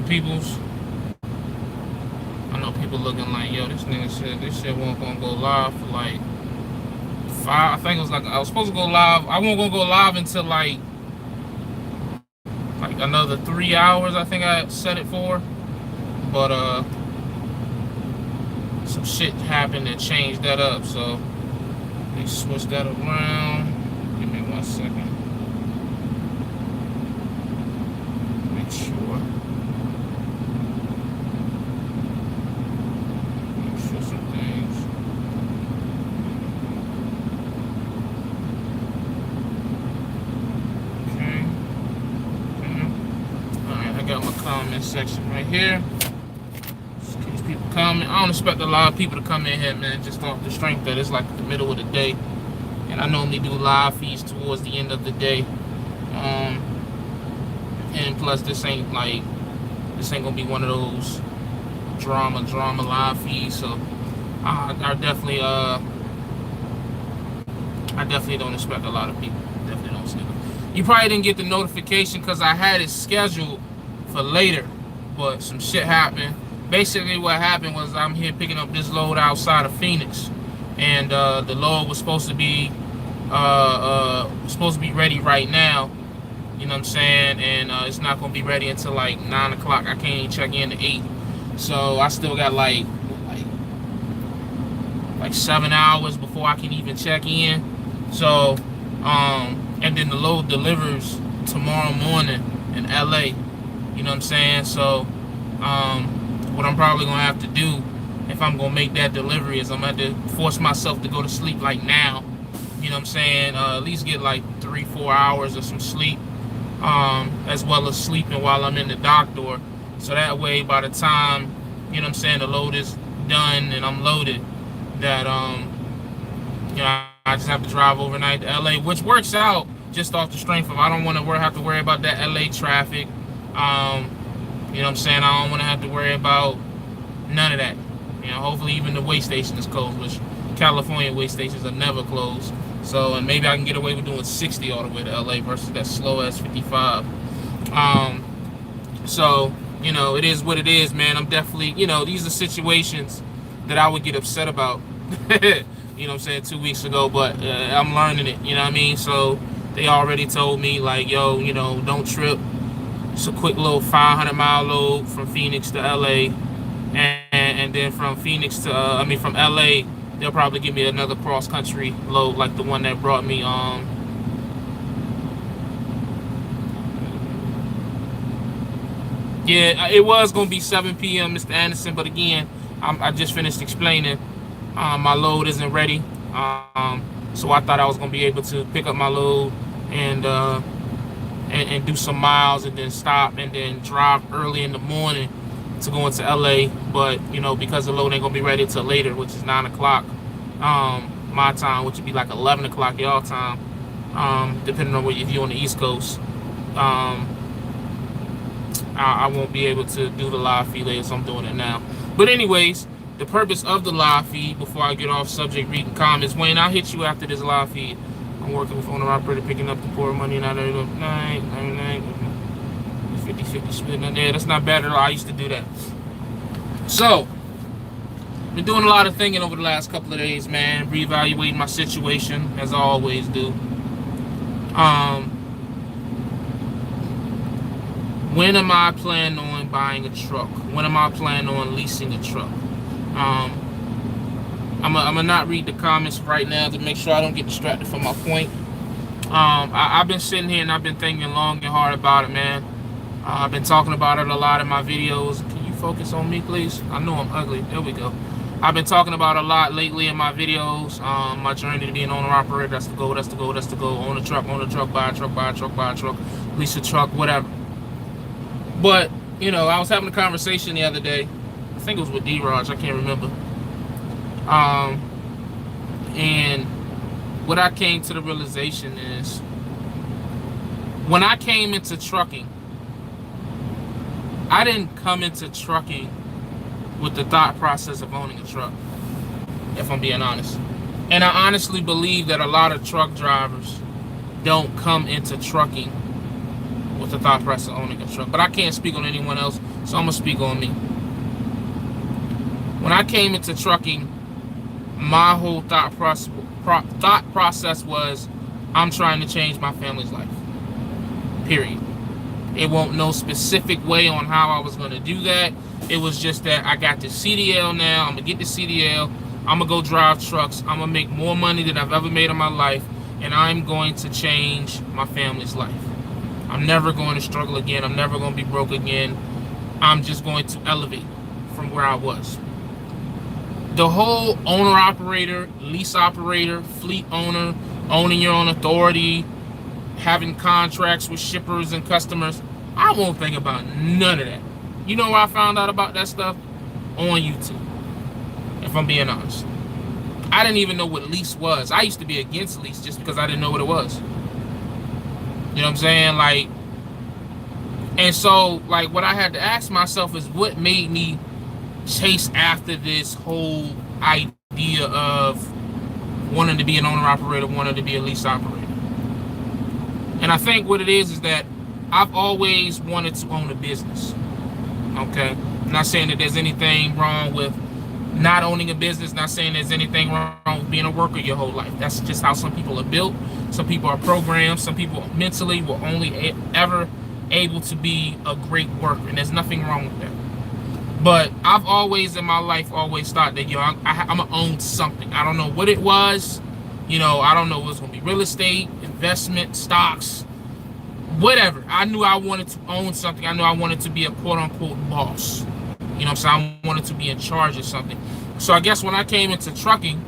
peoples. I know people looking like, yo, this nigga said this shit wasn't gonna go live for like 5. I think it was like I was supposed to go live. I wasn't gonna go live until like another 3 hours. I think I set it for, but some shit happened that changed that up. So they switched that around. Give me 1 second. Make sure some things. Okay. Alright, I got my comment section right here. Just keeps people coming. I don't expect a lot of people to come in here, man, just off the strength that it's like the middle of the day. And I normally do live feeds towards the end of the day. And plus this ain't gonna be one of those drama live feeds, so I definitely don't expect a lot of people. Definitely don't expect it. You probably didn't get the notification because I had it scheduled for later, but some shit happened. Basically what happened was I'm here picking up this load outside of Phoenix, and the load was supposed to be ready right now. You know what I'm saying? And it's not gonna be ready until like 9 o'clock. I can't even check in at 8. So I still got like 7 hours before I can even check in. So and then the load delivers tomorrow morning in LA. You know what I'm saying? So what I'm probably gonna have to do if I'm gonna make that delivery is I'm gonna have to force myself to go to sleep like now. You know what I'm saying? At least get like 3-4 hours of some sleep. As well as sleeping while I'm in the doctor, so that way by the time, you know what I'm saying, the load is done and I'm loaded, that you know, I just have to drive overnight to LA, which works out just off the strength of I don't want to have to worry about that LA traffic. You know what I'm saying? I don't want to have to worry about none of that. You know, hopefully even the weigh station is closed, which California weigh stations are never closed. So, and maybe I can get away with doing 60 all the way to LA versus that slow ass 55. So, you know, it is what it is, man. I'm definitely, you know, these are situations that I would get upset about, you know what I'm saying, 2 weeks ago, but I'm learning it, you know what I mean? So they already told me, like, yo, you know, don't trip. It's a quick little 500-mile load from Phoenix to LA, and then from Phoenix to, from LA, they'll probably give me another cross-country load like the one that brought me yeah, it was gonna be 7 p.m. Mr. Anderson, but again, I just finished explaining my load isn't ready, so I thought I was gonna be able to pick up my load and do some miles and then stop and then drive early in the morning to go into LA, but you know, because the load ain't gonna be ready until later, which is 9 o'clock my time, which would be like 11 o'clock y'all time, depending on if you're on the East Coast. I won't be able to do the live feed later, so I'm doing it now. But anyways, the purpose of the live feed, before I get off subject reading comments, Wayne, I'll hit you after this live feed. I'm working with owner operator, picking up the poor money, 99, 50-50 split on there. That's not bad at all. I used to do that. So, been doing a lot of thinking over the last couple of days, man. Reevaluating my situation, as I always do. When am I planning on buying a truck? When am I planning on leasing a truck? I'm gonna not read the comments right now to make sure I don't get distracted from my point. I've been sitting here and I've been thinking long and hard about it, man. I've been talking about it a lot in my videos. Can you focus on me, please? I know I'm ugly. There we go. I've been talking about a lot lately in my videos. My journey to be an owner-operator. That's the goal, that's the goal, that's the goal. Own a truck, buy a truck, buy a truck, buy a truck, lease a truck, whatever. But, you know, I was having a conversation the other day. I think it was with D-Raj. I can't remember. And what I came to the realization is, when I came into trucking, I didn't come into trucking with the thought process of owning a truck, if I'm being honest. And I honestly believe that a lot of truck drivers don't come into trucking with the thought process of owning a truck. But I can't speak on anyone else, So I'm gonna speak on me. When I came into trucking, my whole thought process was, I'm trying to change my family's life. Period. It won't no specific way on how I was going to do that. It was just that I got the CDL now. I'm going to get the CDL. I'm going to go drive trucks. I'm going to make more money than I've ever made in my life. And I'm going to change my family's life. I'm never going to struggle again. I'm never going to be broke again. I'm just going to elevate from where I was. The whole owner-operator, lease operator, fleet owner, owning your own authority, having contracts with shippers and customers, I won't think about none of that. You know where I found out about that stuff? On YouTube, if I'm being honest. I didn't even know what lease was. I used to be against lease just because I didn't know what it was. You know what I'm saying? Like, and so, like, what I had to ask myself is what made me chase after this whole idea of wanting to be an owner-operator, wanting to be a lease operator. And I think what it is that I've always wanted to own a business. Okay? I'm not saying that there's anything wrong with not owning a business, not saying there's anything wrong with being a worker your whole life. That's just how some people are built. Some people are programmed. Some people mentally were only ever able to be a great worker, and there's nothing wrong with that. But I've always in my life always thought that, yo, I'm gonna own something. I don't know what it was. You know, I don't know if it's gonna be real estate, investment, stocks, whatever. I knew I wanted to own something. I knew I wanted to be a quote-unquote boss. You know what I'm saying? I wanted to be in charge of something. So I guess when I came into trucking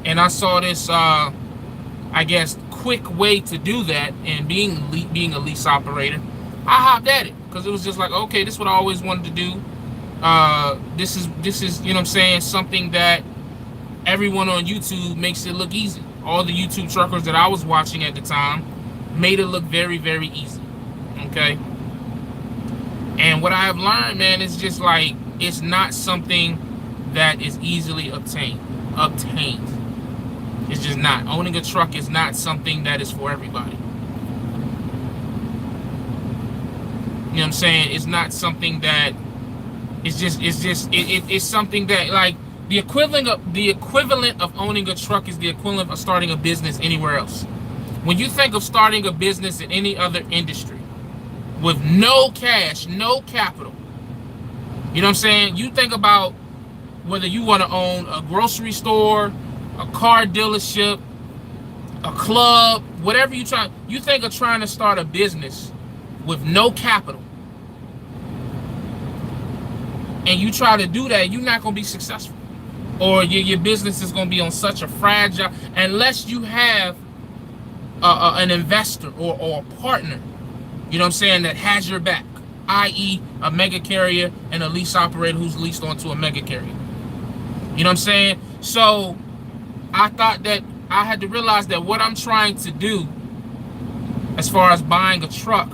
and I saw this, I guess, quick way to do that, and being a lease operator, I hopped at it because it was just like, okay, this is what I always wanted to do. This is, you know what I'm saying, something that everyone on YouTube makes it look easy. All the YouTube truckers that I was watching at the time made it look very, very easy. Okay? And what I have learned, man, is just like, it's not something that is easily obtained. It's just not. Owning a truck is not something that is for everybody. You know what I'm saying? It's not something that it's something that, like, the equivalent of owning a truck is the equivalent of starting a business anywhere else. When you think of starting a business in any other industry with no cash, no capital, you know what I'm saying? You think about whether you want to own a grocery store, a car dealership, a club, whatever you think of trying to start a business with no capital. And you try to do that, you're not going to be successful. Or your business is going to be on such a fragile, unless you have an investor or a partner, you know what I'm saying, that has your back, i.e. a mega carrier and a lease operator who's leased onto a mega carrier. You know what I'm saying? So I thought that I had to realize that what I'm trying to do as far as buying a truck,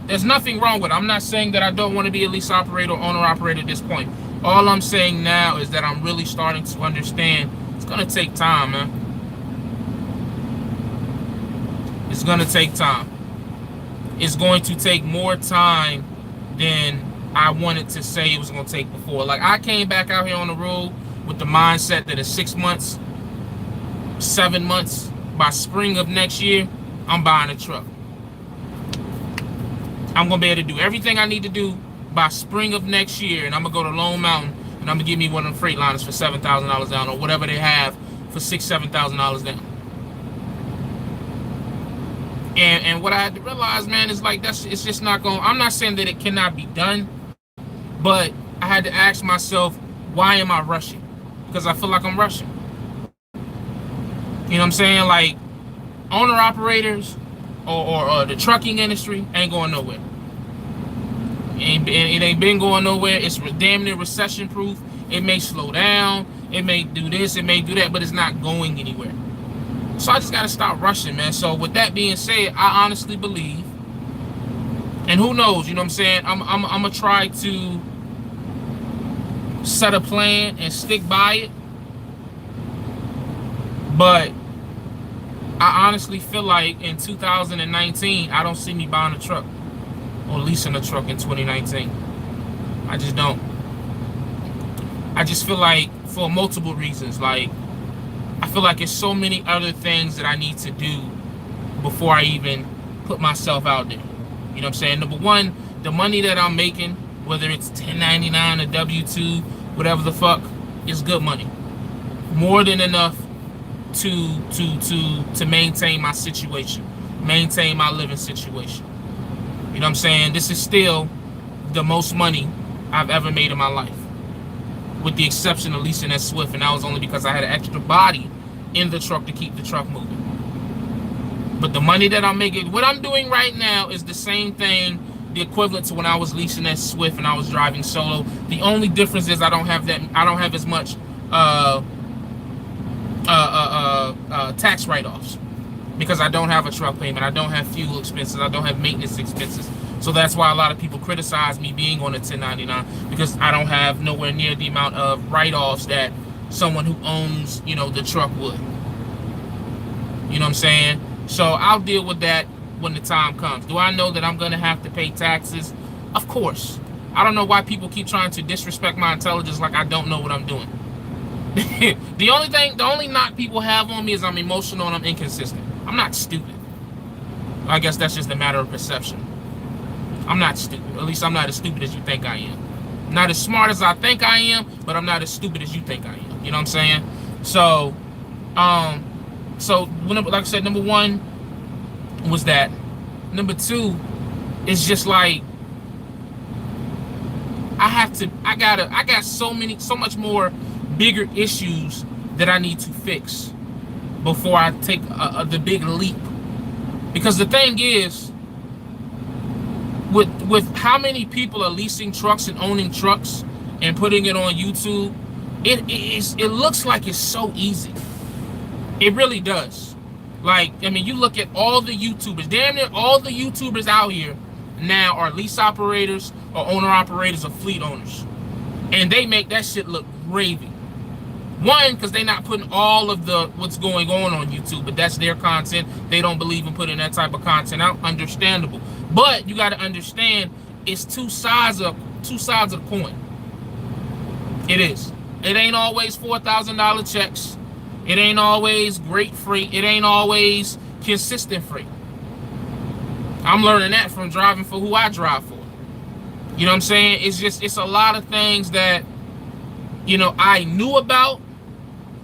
there's nothing wrong with it. I'm not saying that I don't want to be a lease operator or owner operator at this point. All I'm saying now is that I'm really starting to understand it's going to take time, man. It's going to take time. It's going to take more time than I wanted to say it was going to take before. Like, I came back out here on the road with the mindset that in 6 months, 7 months, by spring of next year, I'm buying a truck. I'm going to be able to do everything I need to do by spring of next year, and I'm going to go to Lone Mountain, and I'm going to give me one of them Freightliners for $7,000 down, or whatever they have for $6,000, $7,000 down. And what I had to realize, man, is like, it's just not going. I'm not saying that it cannot be done, but I had to ask myself, why am I rushing? Because I feel like I'm rushing. You know what I'm saying? Like, owner operators or the trucking industry ain't going nowhere. It ain't been going nowhere. It's damn near recession proof. It may slow down. It may do this. It may do that, but it's not going anywhere. So I just got to stop rushing, man. So with that being said, I honestly believe, and who knows, you know what I'm saying? I'm going to try to set a plan and stick by it. But I honestly feel like in 2019, I don't see me buying a truck or leasing a truck in 2019. I just don't. I just feel like, for multiple reasons, like, I feel like there's so many other things that I need to do before I even put myself out there. You know what I'm saying? Number one, the money that I'm making, whether it's 1099 or W-2, whatever the fuck, is good money. More than enough to maintain my situation, maintain my living situation. You know what I'm saying? This is still the most money I've ever made in my life, with the exception of leasing that Swift, and that was only because I had an extra body in the truck to keep the truck moving. But the money that I'm making, what I'm doing right now, is the same thing, the equivalent to when I was leasing that Swift and I was driving solo. The only difference is I don't have as much tax write-offs, because I don't have a truck payment, I don't have fuel expenses, I don't have maintenance expenses. So that's why a lot of people criticize me being on a 1099, because I don't have nowhere near the amount of write-offs that someone who owns, you know, the truck would. You know what I'm saying? So I'll deal with that when the time comes. Do I know that I'm going to have to pay taxes? Of course. I don't know why people keep trying to disrespect my intelligence like I don't know what I'm doing. The only knock people have on me is I'm emotional and I'm inconsistent. I'm not stupid. I guess that's just a matter of perception. I'm not stupid. At least I'm not as stupid as you think I am. I'm not as smart as I think I am, but I'm not as stupid as you think I am. You know what I'm saying? So, like I said, number one was that. Number two is just like, I got so much more bigger issues that I need to fix before I take the big leap. Because the thing is, with how many people are leasing trucks and owning trucks and putting it on YouTube, it looks like it's so easy. It really does. Like, I mean, you look at all the YouTubers, damn near all the YouTubers out here now are lease operators or owner operators or fleet owners, and they make that shit look gravy. One, because they're not putting all of the what's going on YouTube, but that's their content. They don't believe in putting that type of content out. Understandable. But you got to understand, it's two sides of the coin. It is. It ain't always $4,000 checks. It ain't always great freight. It ain't always consistent freight. I'm learning that from driving for who I drive for. You know what I'm saying? It's a lot of things that, you know, I knew about,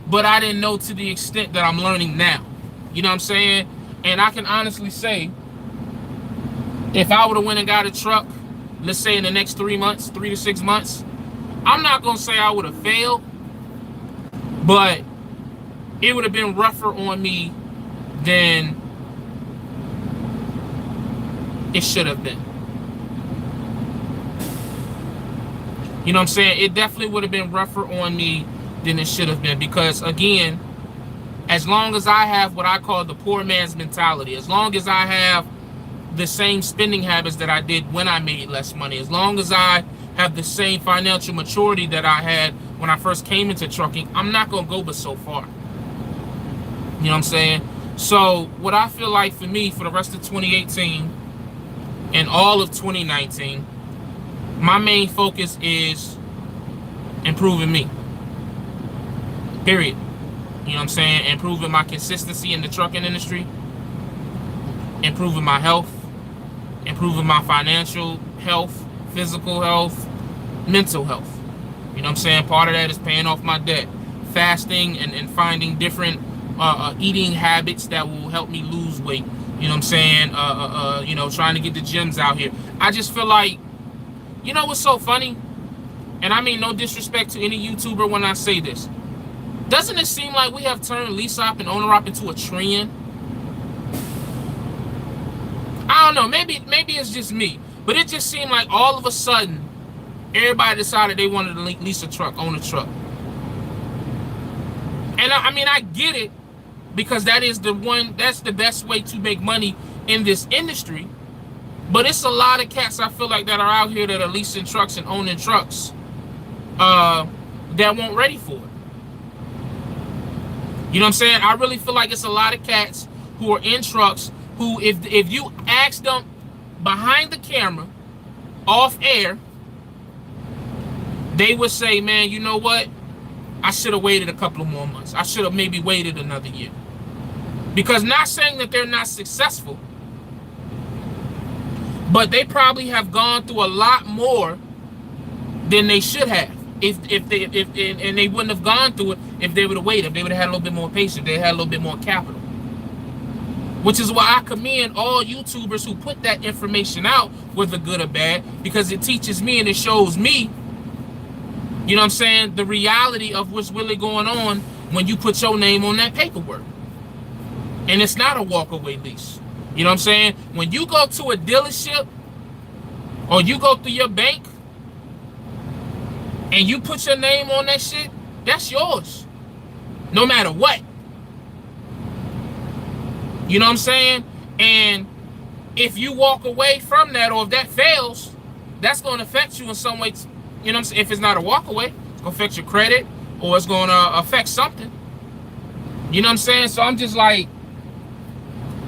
but I didn't know to the extent that I'm learning now. You know what I'm saying? And I can honestly say, if I would have went and got a truck, let's say in the next 3 to 6 months, I'm not going to say I would have failed, but it would have been rougher on me than it should have been. You know what I'm saying? It definitely would have been rougher on me than it should have been, because, again, as long as I have what I call the poor man's mentality, as long as I have the same spending habits that I did when I made less money, as long as I have the same financial maturity that I had when I first came into trucking, I'm not going to go but so far. You know what I'm saying? So what I feel like for me, for the rest of 2018 and all of 2019, my main focus is improving me. Period. You know what I'm saying? Improving my consistency in the trucking industry, improving my health, improving my financial health, physical health, mental health. You know what I'm saying? Part of that is paying off my debt, fasting and finding different eating habits that will help me lose weight. You know what I'm saying? You know, trying to get the gyms out here. I just feel like, you know what's so funny? And I mean no disrespect to any YouTuber when I say this. Doesn't it seem like we have turned lease op and owner op into a trend? I don't know, maybe it's just me, but it just seemed like all of a sudden everybody decided they wanted to lease a truck, own a truck. And I mean, I get it, because that's the best way to make money in this industry. But it's a lot of cats, I feel like, that are out here that are leasing trucks and owning trucks that weren't ready for it. You know what I'm saying? I really feel like it's a lot of cats who are in trucks who, if you ask them behind the camera, off air, they would say, man, you know what? I should have waited a couple of more months. I should have maybe waited another year. Because not saying that they're not successful, but they probably have gone through a lot more than they should have. If they wouldn't have gone through it if they would have waited. If they would have had a little bit more patience, if they had a little bit more capital. Which is why I commend all YouTubers who put that information out, whether good or bad, because it teaches me and it shows me, you know what I'm saying, the reality of what's really going on when you put your name on that paperwork. And it's not a walk-away lease. You know what I'm saying? When you go to a dealership or you go through your bank and you put your name on that shit, that's yours. No matter what. You know what I'm saying? And if you walk away from that, or if that fails, that's going to affect you in some way. You know what I'm saying? If it's not a walk away, it's going to affect your credit, or it's going to affect something. You know what I'm saying? So I'm just like,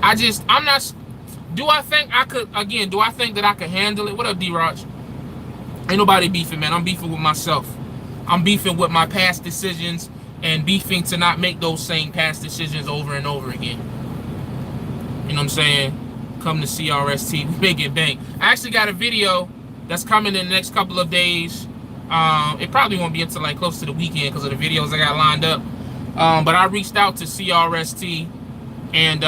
I'm not, do I think I could, again, do I think that I could handle it? What up, D-Raj? Ain't nobody beefing, man. I'm beefing with myself. I'm beefing with my past decisions and beefing to not make those same past decisions over and over again. You know what I'm saying? Come to CRST, make it bank. I actually got a video that's coming in the next couple of days. It probably won't be until like close to the weekend because of the videos I got lined up. But I reached out to CRST and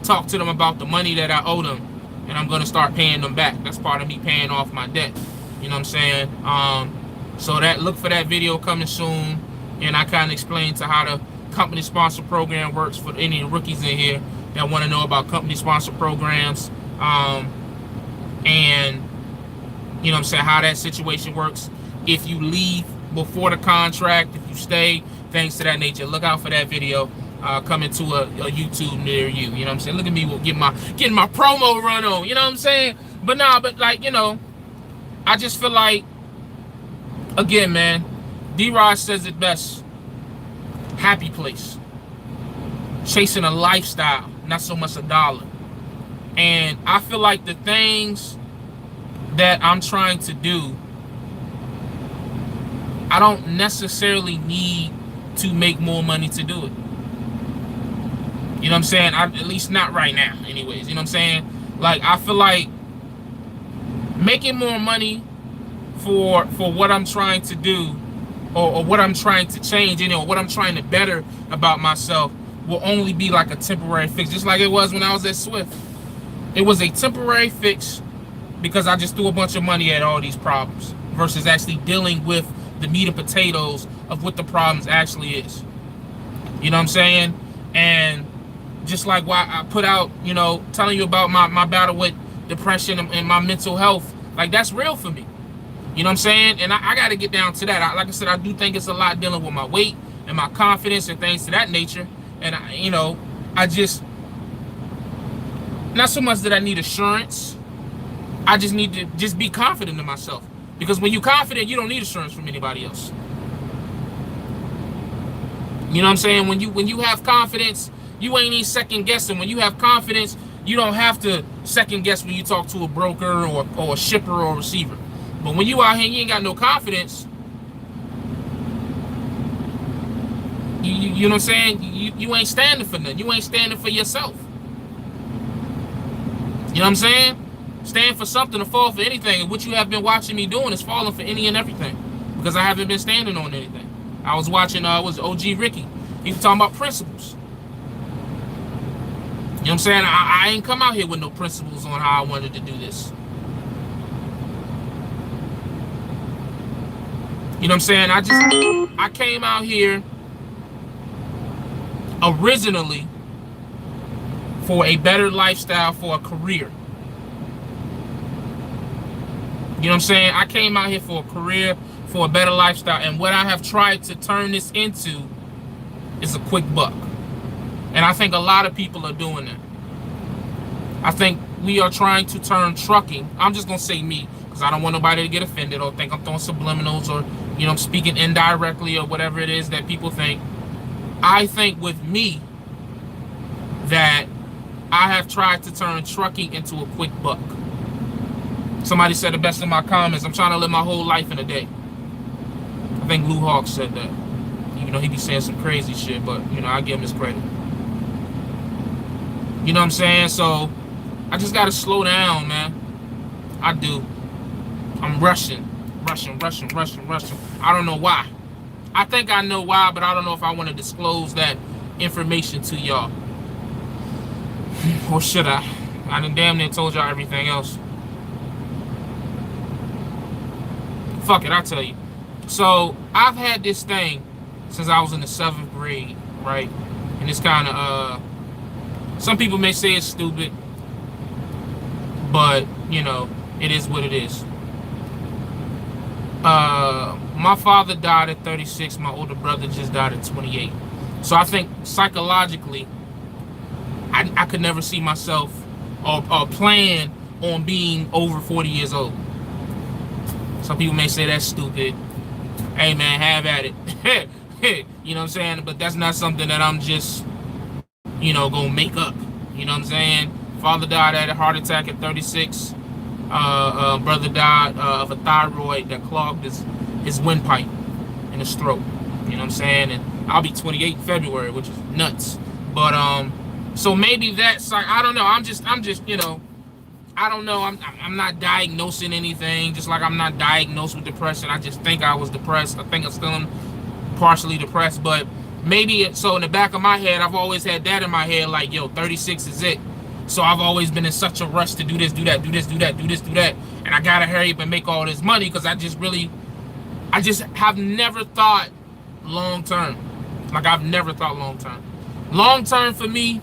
talked to them about the money that I owe them. And I'm going to start paying them back. That's part of me paying off my debt. You know what I'm saying? So that, look for that video coming soon. And I kind of explain to how the company sponsor program works for any rookies in here that want to know about company sponsor programs. And you know what I'm saying, how that situation works. If you leave before the contract, if you stay, things to that nature. Look out for that video coming to a YouTube near you. You know what I'm saying? Look at me getting my promo run on. You know what I'm saying? But nah, but like, you know, I just feel like, again, man, D-Rod says it best. Happy place. Chasing a lifestyle, not so much a dollar. And I feel like the things that I'm trying to do, I don't necessarily need to make more money to do it. You know what I'm saying? At least not right now, anyways. You know what I'm saying? Like, I feel like making more money for what I'm trying to do, or what I'm trying to change, you know, what I'm trying to better about myself, will only be like a temporary fix, just like it was when I was at Swift. It was a temporary fix because I just threw a bunch of money at all these problems versus actually dealing with the meat and potatoes of what the problems actually is. You know what I'm saying? And just like why I put out, you know, telling you about my battle with depression and my mental health, like, that's real for me. You know what I'm saying? And I got to get down to that. Like I said, I do think it's a lot dealing with my weight and my confidence and things to that nature. And, you know, I just, not so much that I need assurance. I just need to just be confident in myself. Because when you're confident, you don't need assurance from anybody else. You know what I'm saying? When you have confidence, you ain't even second guessing. When you have confidence, you don't have to second guess when you talk to a broker or a shipper or a receiver. But when you out here and you ain't got no confidence, you know what I'm saying? You ain't standing for nothing. You ain't standing for yourself. You know what I'm saying? Stand for something or fall for anything. And what you have been watching me doing is falling for any and everything. Because I haven't been standing on anything. I was watching, was OG Ricky. He was talking about principles. You know what I'm saying? I ain't come out here with no principles on how I wanted to do this. You know what I'm saying? I came out here originally for a better lifestyle, for a career. You know what I'm saying? I came out here for a career, for a better lifestyle. And what I have tried to turn this into is a quick buck. And I think a lot of people are doing that. I think we are trying to turn trucking. I'm just going to say me, because I don't want nobody to get offended or think I'm throwing subliminals or, you know, I'm speaking indirectly or whatever it is that people think. I think with me that I have tried to turn trucking into a quick buck. Somebody said the best in my comments, I'm trying to live my whole life in a day. think Lou Hawk said that. You know, he be saying some crazy shit, but, you know, I give him his credit. You know what I'm saying? So, I just gotta slow down, man. I do. I'm rushing. I don't know why. I think I know why, but I don't know if I want to disclose that information to y'all. Or should I? I done damn near told y'all everything else. Fuck it, I'll tell you. So, I've had this thing since I was in the 7th grade, right? And it's kind of, some people may say it's stupid, but, you know, it is what it is. My father died at 36. My older brother just died at 28. So I think psychologically, I could never see myself or plan on being over 40 years old. Some people may say that's stupid. Hey man, have at it. You know what I'm saying? But that's not something that I'm just, you know, gonna make up. You know what I'm saying? Father died at a heart attack at 36. Brother died of a thyroid that clogged his windpipe in his throat. You know what I'm saying? And I'll be 28 in February, which is nuts. But so maybe that's like, I don't know. I'm just you know, I don't know. I'm not diagnosing anything. Just like I'm not diagnosed with depression. I just think I was depressed. I think I'm still partially depressed. But maybe so in the back of my head, I've always had that in my head. Like, yo, 36 is it. So I've always been in such a rush to do this, do that, do this, do that, do this, do that. And I gotta hurry up and make all this money because I just have never thought long term. Like I've never thought long term. Long term for me,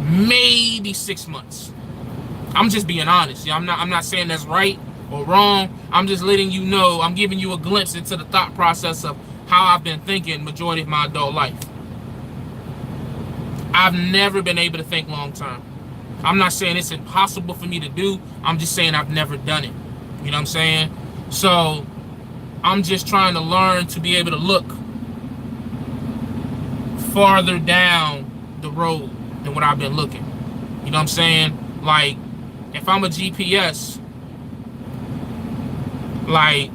maybe 6 months. I'm just being honest. I'm not saying that's right or wrong. I'm just letting you know, I'm giving you a glimpse into the thought process of how I've been thinking majority of my adult life. I've never been able to think long term. I'm not saying it's impossible for me to do. I'm just saying I've never done it. You know what I'm saying? So I'm just trying to learn to be able to look farther down the road than what I've been looking. You know what I'm saying? Like, if I'm a GPS, like,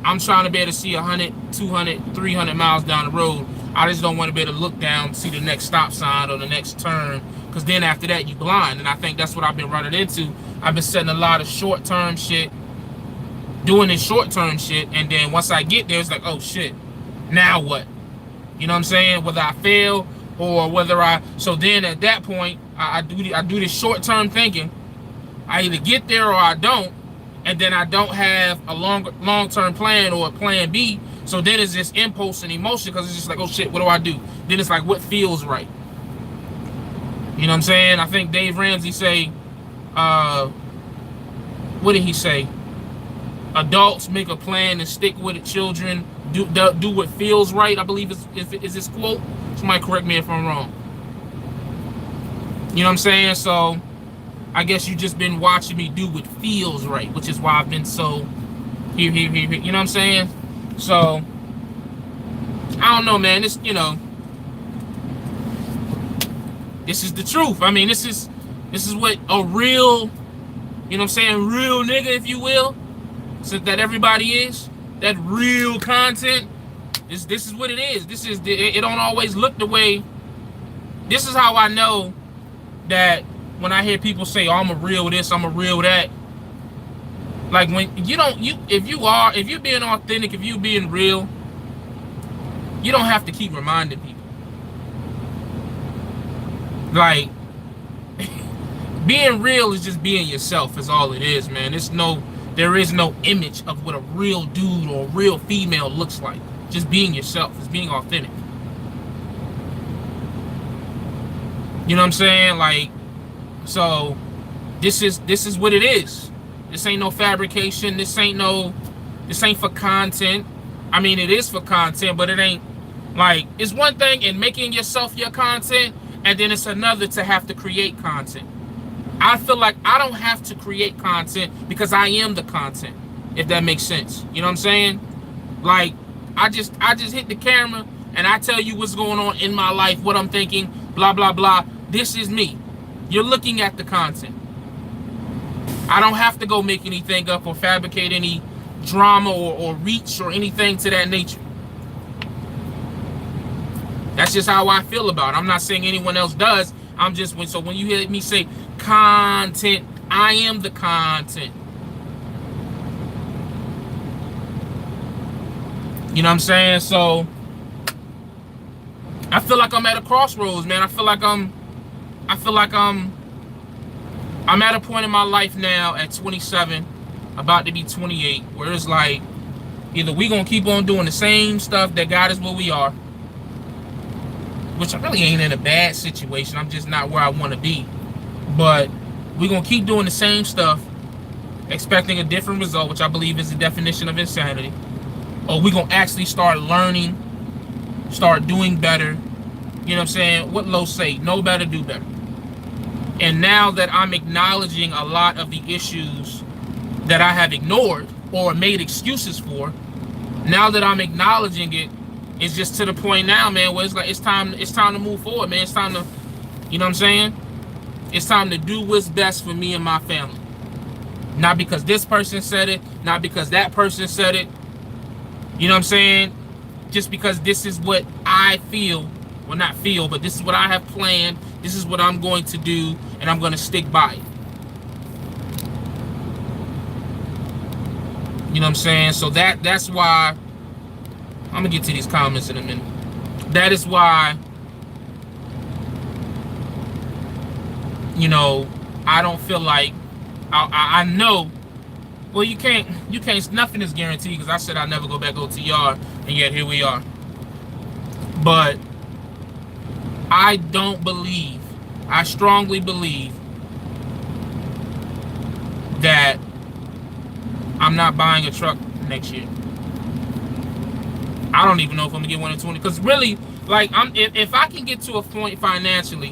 I'm trying to be able to see 100, 200, 300 miles down the road. I just don't want to be able to look down, see the next stop sign or the next turn, because then after that, you blind. And I think that's what I've been running into. I've been setting a lot of short-term shit, doing this short-term shit, and then once I get there, it's like, oh, shit, now what? You know what I'm saying? Whether I fail or whether so then at that point, I do this short-term thinking. I either get there or I don't, and then I don't have a long-term plan or a plan B. So then it's this impulse and emotion because it's just like, oh shit, what do I do? Then it's like, what feels right? You know what I'm saying? I think Dave Ramsey say, what did he say? Adults make a plan and stick with it. Children do what feels right. I believe is this quote. Somebody correct me if I'm wrong. You know what I'm saying? So I guess you just been watching me do what feels right, which is why I've been so here. You know what I'm saying? So I don't know, man. This, you know, this is the truth. I mean, this is what a real, you know what I'm saying, real nigga, if you will, so that everybody is. That real content. This is what it is. It don't always look the way. This is how I know that when I hear people say, oh, I'm a real this, I'm a real that. Like when if you're being authentic, if you're being real, you don't have to keep reminding people. Like, being real is just being yourself is all it is, man. There is no image of what a real dude or a real female looks like. Just being yourself. It's being authentic. You know what I'm saying? Like, so this is what it is. This ain't no fabrication. This ain't for content. I mean, it is for content, but it ain't like, it's one thing in making yourself your content, and then it's another to have to create content. I feel like I don't have to create content because I am the content, if that makes sense. You know what I'm saying? Like, I just hit the camera and I tell you what's going on in my life, what I'm thinking, blah, blah, blah. This is me. You're looking at the content. I don't have to go make anything up or fabricate any drama or reach or anything to that nature. That's just how I feel about it. I'm not saying anyone else does. I'm just, so when you hear me say content, I am the content. You know what I'm saying? So I feel like I'm at a crossroads, man. I feel like I'm at a point in my life now at 27, about to be 28, where it's like, either we gonna keep on doing the same stuff that got us where we are, which I really ain't in a bad situation. I'm just not where I want to be. But we gonna keep doing the same stuff, expecting a different result, which I believe is the definition of insanity. Or we gonna actually start learning, start doing better. You know what I'm saying? What Lo say? Know better, do better. And now that I'm acknowledging a lot of the issues that I have ignored or made excuses for, now that I'm acknowledging it, it's just to the point now, man, where it's like it's time to move forward, man. It's time to, you know what I'm saying? It's time to do what's best for me and my family. Not because this person said it, not because that person said it. You know what I'm saying? Just because this is what I feel, well, not feel, but this is what I have planned. This is what I'm going to do, and I'm going to stick by it. You know what I'm saying? So that's why, I'm going to get to these comments in a minute. That is why, you know, I don't feel like, I know, well, you can't, nothing is guaranteed, because I said I'd never go back OTR, and yet here we are. But I don't believe, I strongly believe that I'm not buying a truck next year. I don't even know if I'm gonna get one in 20, because really, like, if I can get to a point financially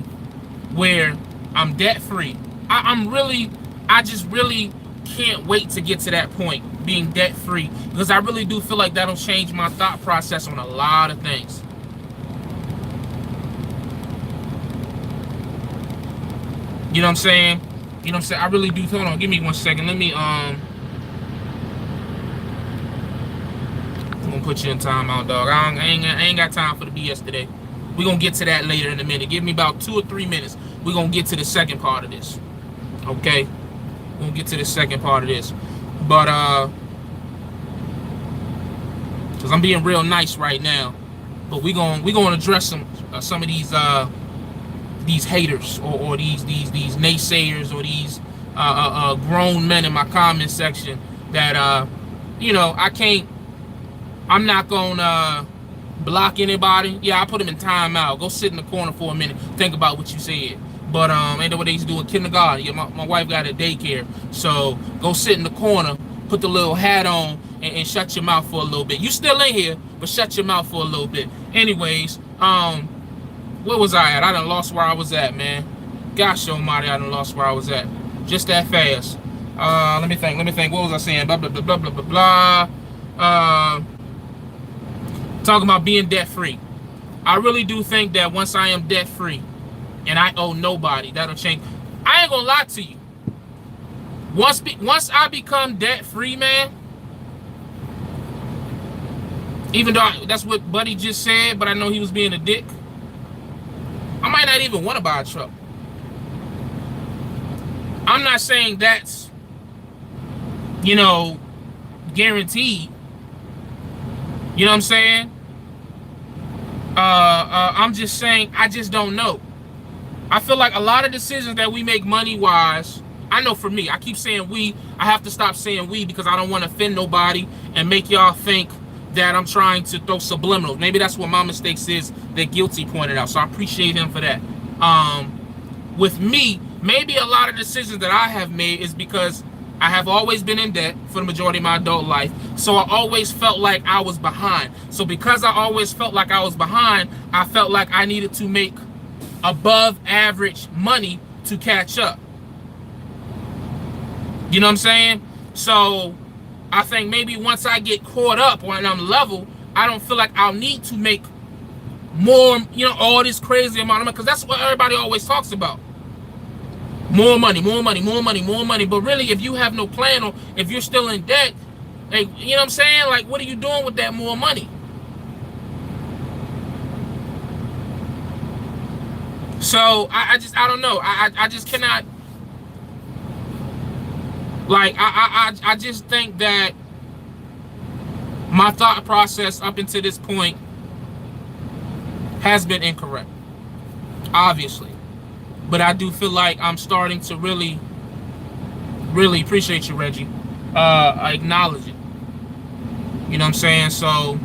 where I'm debt free, I just really can't wait to get to that point, being debt free, because I really do feel like that'll change my thought process on a lot of things. You know what I'm saying? You know what I'm saying? I really do. Hold on, give me 1 second. Let me I'm gonna put you in timeout, dog. I ain't got time for the BS today. We're gonna get to that later in a minute. Give me about 2 or 3 minutes. We're gonna get to the second part of this. Okay? We're gonna get to the second part of this. But because I'm being real nice right now. But we're gonna address some of these haters or these naysayers or these grown men in my comment section that you know, I'm not gonna block anybody. Yeah, I put them in timeout. Go sit in the corner for a minute, think about what you said. But ain't that what they used to do in kindergarten? Yeah, my wife got a daycare, so go sit in the corner, put the little hat on, and shut your mouth for a little bit. You still in here, but shut your mouth for a little bit. Anyways, where was I at? I done lost where I was at, man. Gosh almighty, I done lost where I was at. Just that fast. Let me think. What was I saying? Blah, blah, blah, blah, blah, blah, blah. Talking about being debt-free. I really do think that once I am debt-free and I owe nobody, that'll change. I ain't gonna lie to you. Once I become debt-free, man, even though that's what Buddy just said, but I know he was being a dick, I might not even want to buy a truck. I'm not saying that's, you know, guaranteed. You know what I'm saying? I'm just saying, I just don't know. I feel like a lot of decisions that we make money-wise, I know for me, I keep saying we, I have to stop saying we because I don't want to offend nobody and make y'all think that I'm trying to throw subliminals. Maybe that's what my mistakes is that Guilty pointed out. So I appreciate him for that. With me, maybe a lot of decisions that I have made is because I have always been in debt for the majority of my adult life. So I always felt like I was behind. So because I always felt like I was behind, I felt like I needed to make above average money to catch up. You know what I'm saying? So I think maybe once I get caught up when I'm level, I don't feel like I'll need to make more, you know, all this crazy amount of money, because that's what everybody always talks about. More money, more money, more money, more money. But really, if you have no plan, or if you're still in debt, Like, you know what I'm saying? Like, what are you doing with that more money? So I don't know. I just cannot. Like, I just think that my thought process up until this point has been incorrect, obviously. But I do feel like I'm starting to really appreciate you, Reggie. Acknowledge it. You know what I'm saying? So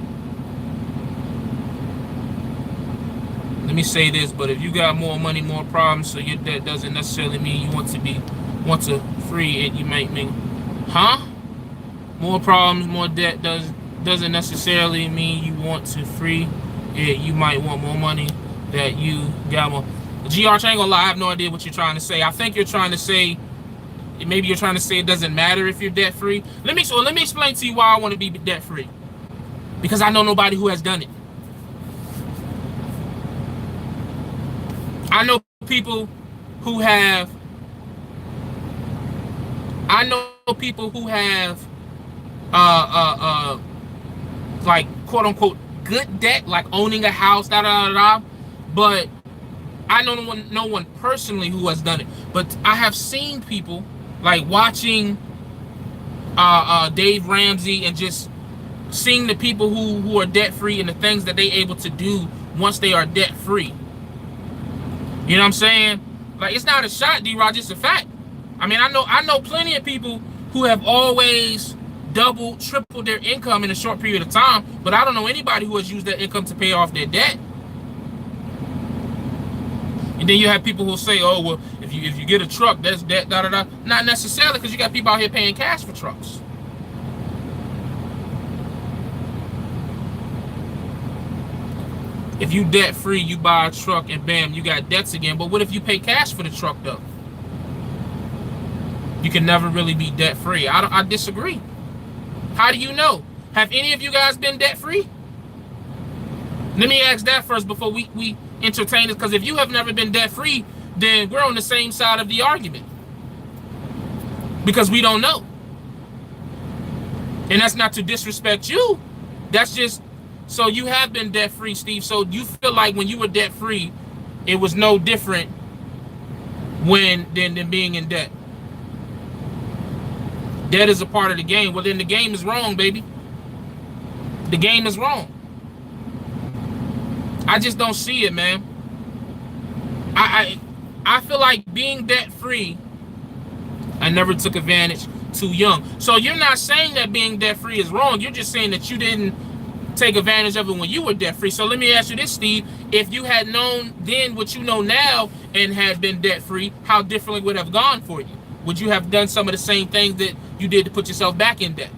let me say this, but if you got more money, more problems, so your debt doesn't necessarily mean you want to free it. You might mean, huh? More problems, more debt doesn't necessarily mean you want to free it. You might want more money that you got more. GR, I ain't gonna lie, I have no idea what you're trying to say. I think you're trying to say, maybe you're trying to say it doesn't matter if you're debt free. Let me explain to you why I want to be debt free. Because I know nobody who has done it. I know people who have like quote unquote good debt, like owning a house, but I know no one personally who has done it. But I have seen people, like watching Dave Ramsey and just seeing the people who are debt free and the things that they able to do once they are debt free. You know what I'm saying? Like, it's not a shot, D-Rod, it's a fact. I mean, I know plenty of people who have always doubled, tripled their income in a short period of time, but I don't know anybody who has used that income to pay off their debt. And then you have people who say, oh, well, if you get a truck, that's debt, da-da-da. Not necessarily, because you got people out here paying cash for trucks. If you debt free, you buy a truck and bam, you got debts again. But what if you pay cash for the truck though? You can never really be debt free. I disagree. How do you know? Have any of you guys been debt free? Let me ask that first before we entertain this, because if you have never been debt free, then we're on the same side of the argument. Because we don't know. And that's not to disrespect you. That's just, so you have been debt free, Steve. So you feel like when you were debt free, it was no different than being in debt. Debt is a part of the game. Well, then the game is wrong, baby. The game is wrong. I just don't see it, man. I feel like being debt free, I never took advantage too young. So you're not saying that being debt free is wrong. You're just saying that you didn't take advantage of it when you were debt free. So let me ask you this, Steve. If you had known then what you know now and had been debt free, how differently would it have gone for you? Would you have done some of the same things that you did to put yourself back in debt?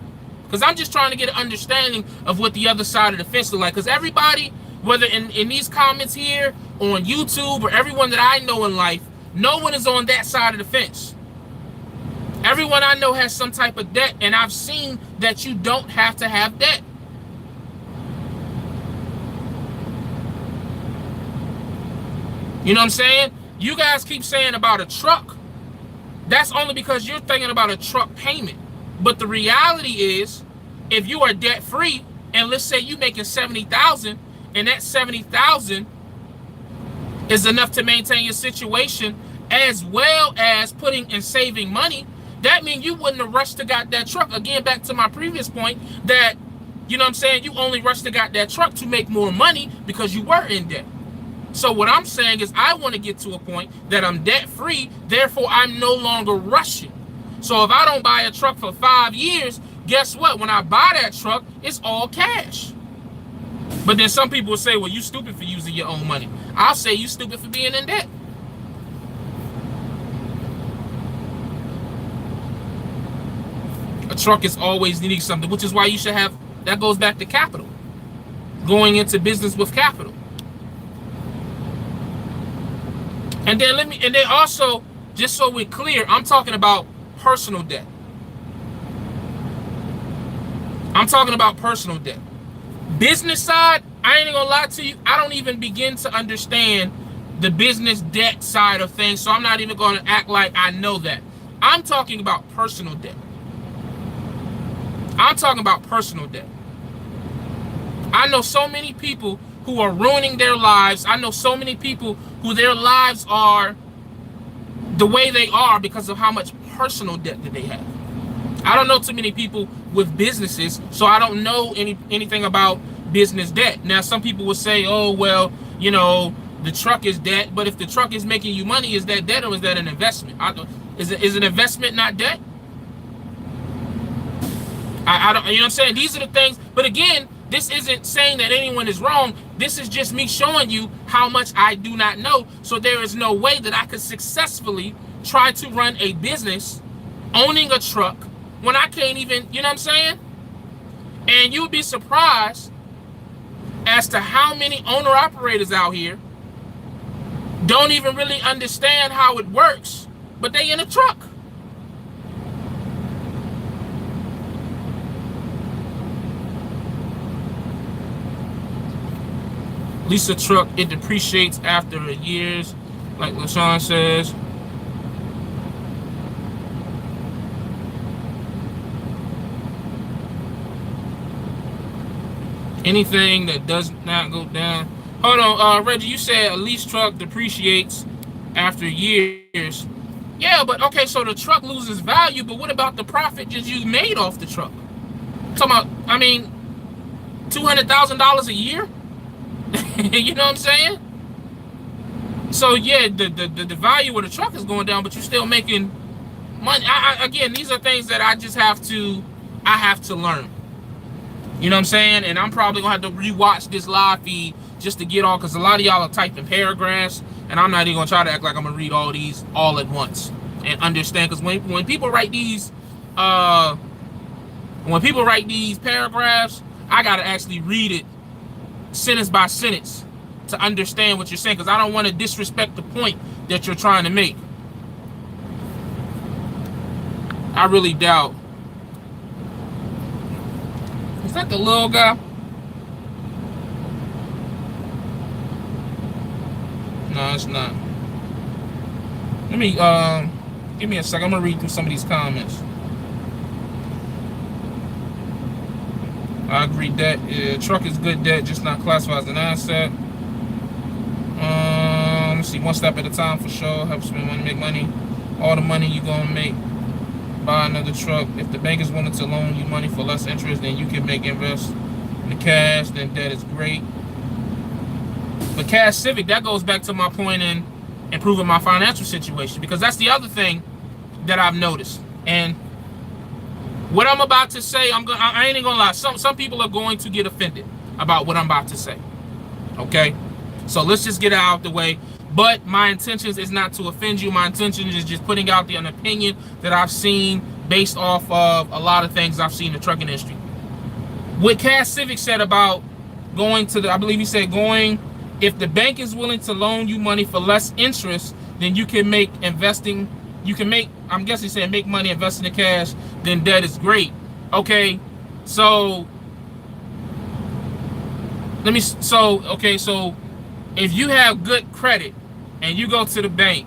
Because I'm just trying to get an understanding of what the other side of the fence is like. Because everybody, whether in these comments here or on YouTube or everyone that I know in life, no one is on that side of the fence. Everyone I know has some type of debt, and I've seen that you don't have to have debt. You know what I'm saying? You guys keep saying about a truck. That's only because you're thinking about a truck payment. But the reality is, if you are debt free, and let's say you're making $70,000, and that $70,000 is enough to maintain your situation, as well as putting and saving money, that means you wouldn't have rushed to got that truck. Again, back to my previous point, that, you know what I'm saying, you only rushed to got that truck to make more money because you were in debt. So what I'm saying is I want to get to a point that I'm debt free, therefore I'm no longer rushing. So if I don't buy a truck for 5 years, guess what? When I buy that truck, it's all cash. But then some people will say, well, you stupid for using your own money. I'll say you stupid for being in debt. A truck is always needing something, which is why you should have, that goes back to capital. Going into business with capital. And then also, just so we're clear, I'm talking about personal debt. I'm talking about personal debt. Business side, I ain't gonna lie to you, I don't even begin to understand the business debt side of things, so I'm not even gonna act like I know that. I'm talking about personal debt. I'm talking about personal debt. I know so many people who are ruining their lives. I know so many people who their lives are the way they are because of how much personal debt that they have. I don't know too many people with businesses, so I don't know anything about business debt. Now, some people will say, oh, well, you know, the truck is debt, but if the truck is making you money, is that debt or is that an investment? Is an investment not debt? I don't, you know what I'm saying? These are the things, but again, this isn't saying that anyone is wrong. This is just me showing you how much I do not know. So there is no way that I could successfully try to run a business owning a truck when I can't even, you know what I'm saying? And you'd be surprised as to how many owner-operators out here don't even really understand how it works, but they in a truck. Lease a truck, it depreciates after years, like LaShawn says. Anything that does not go down. Hold on, Reggie, you said a lease truck depreciates after years. Yeah, but okay, so the truck loses value, but what about the profit that you made off the truck? I'm talking about, I mean, $200,000 a year? You know what I'm saying? So yeah, the value of the truck is going down, but you're still making money. Again, these are things that I have to learn. You know what I'm saying? And I'm probably gonna have to rewatch this live feed just to get all, because a lot of y'all are typing paragraphs, and I'm not even gonna try to act like I'm gonna read all these all at once and understand. Because when people write these paragraphs, I gotta actually read it sentence by sentence to understand what you're saying, because I don't want to disrespect the point that you're trying to make. I really doubt. Is that the little guy? No, it's not. Let me give me a second. I'm gonna read through some of these comments. I agree that truck is good debt, just not classified as an asset. Let's see, one step at a time for sure. Helps me make money. All the money you're gonna make, buy another truck. If the bank is willing to loan you money for less interest, then you can invest in the cash. Then debt is great. But Cash Civic, that goes back to my point in improving my financial situation, because that's the other thing that I've noticed. And what I'm about to say, I ain't even gonna lie. Some people are going to get offended about what I'm about to say. Okay, so let's just get it out the way. But my intentions is not to offend you. My intention is just putting out an opinion that I've seen based off of a lot of things I've seen in the trucking industry. What Cash Civic said about going to I believe he said if the bank is willing to loan you money for less interest, then you can make investing. You can make, I'm guessing he said make money investing in cash, then debt is great. Okay, so so if you have good credit and you go to the bank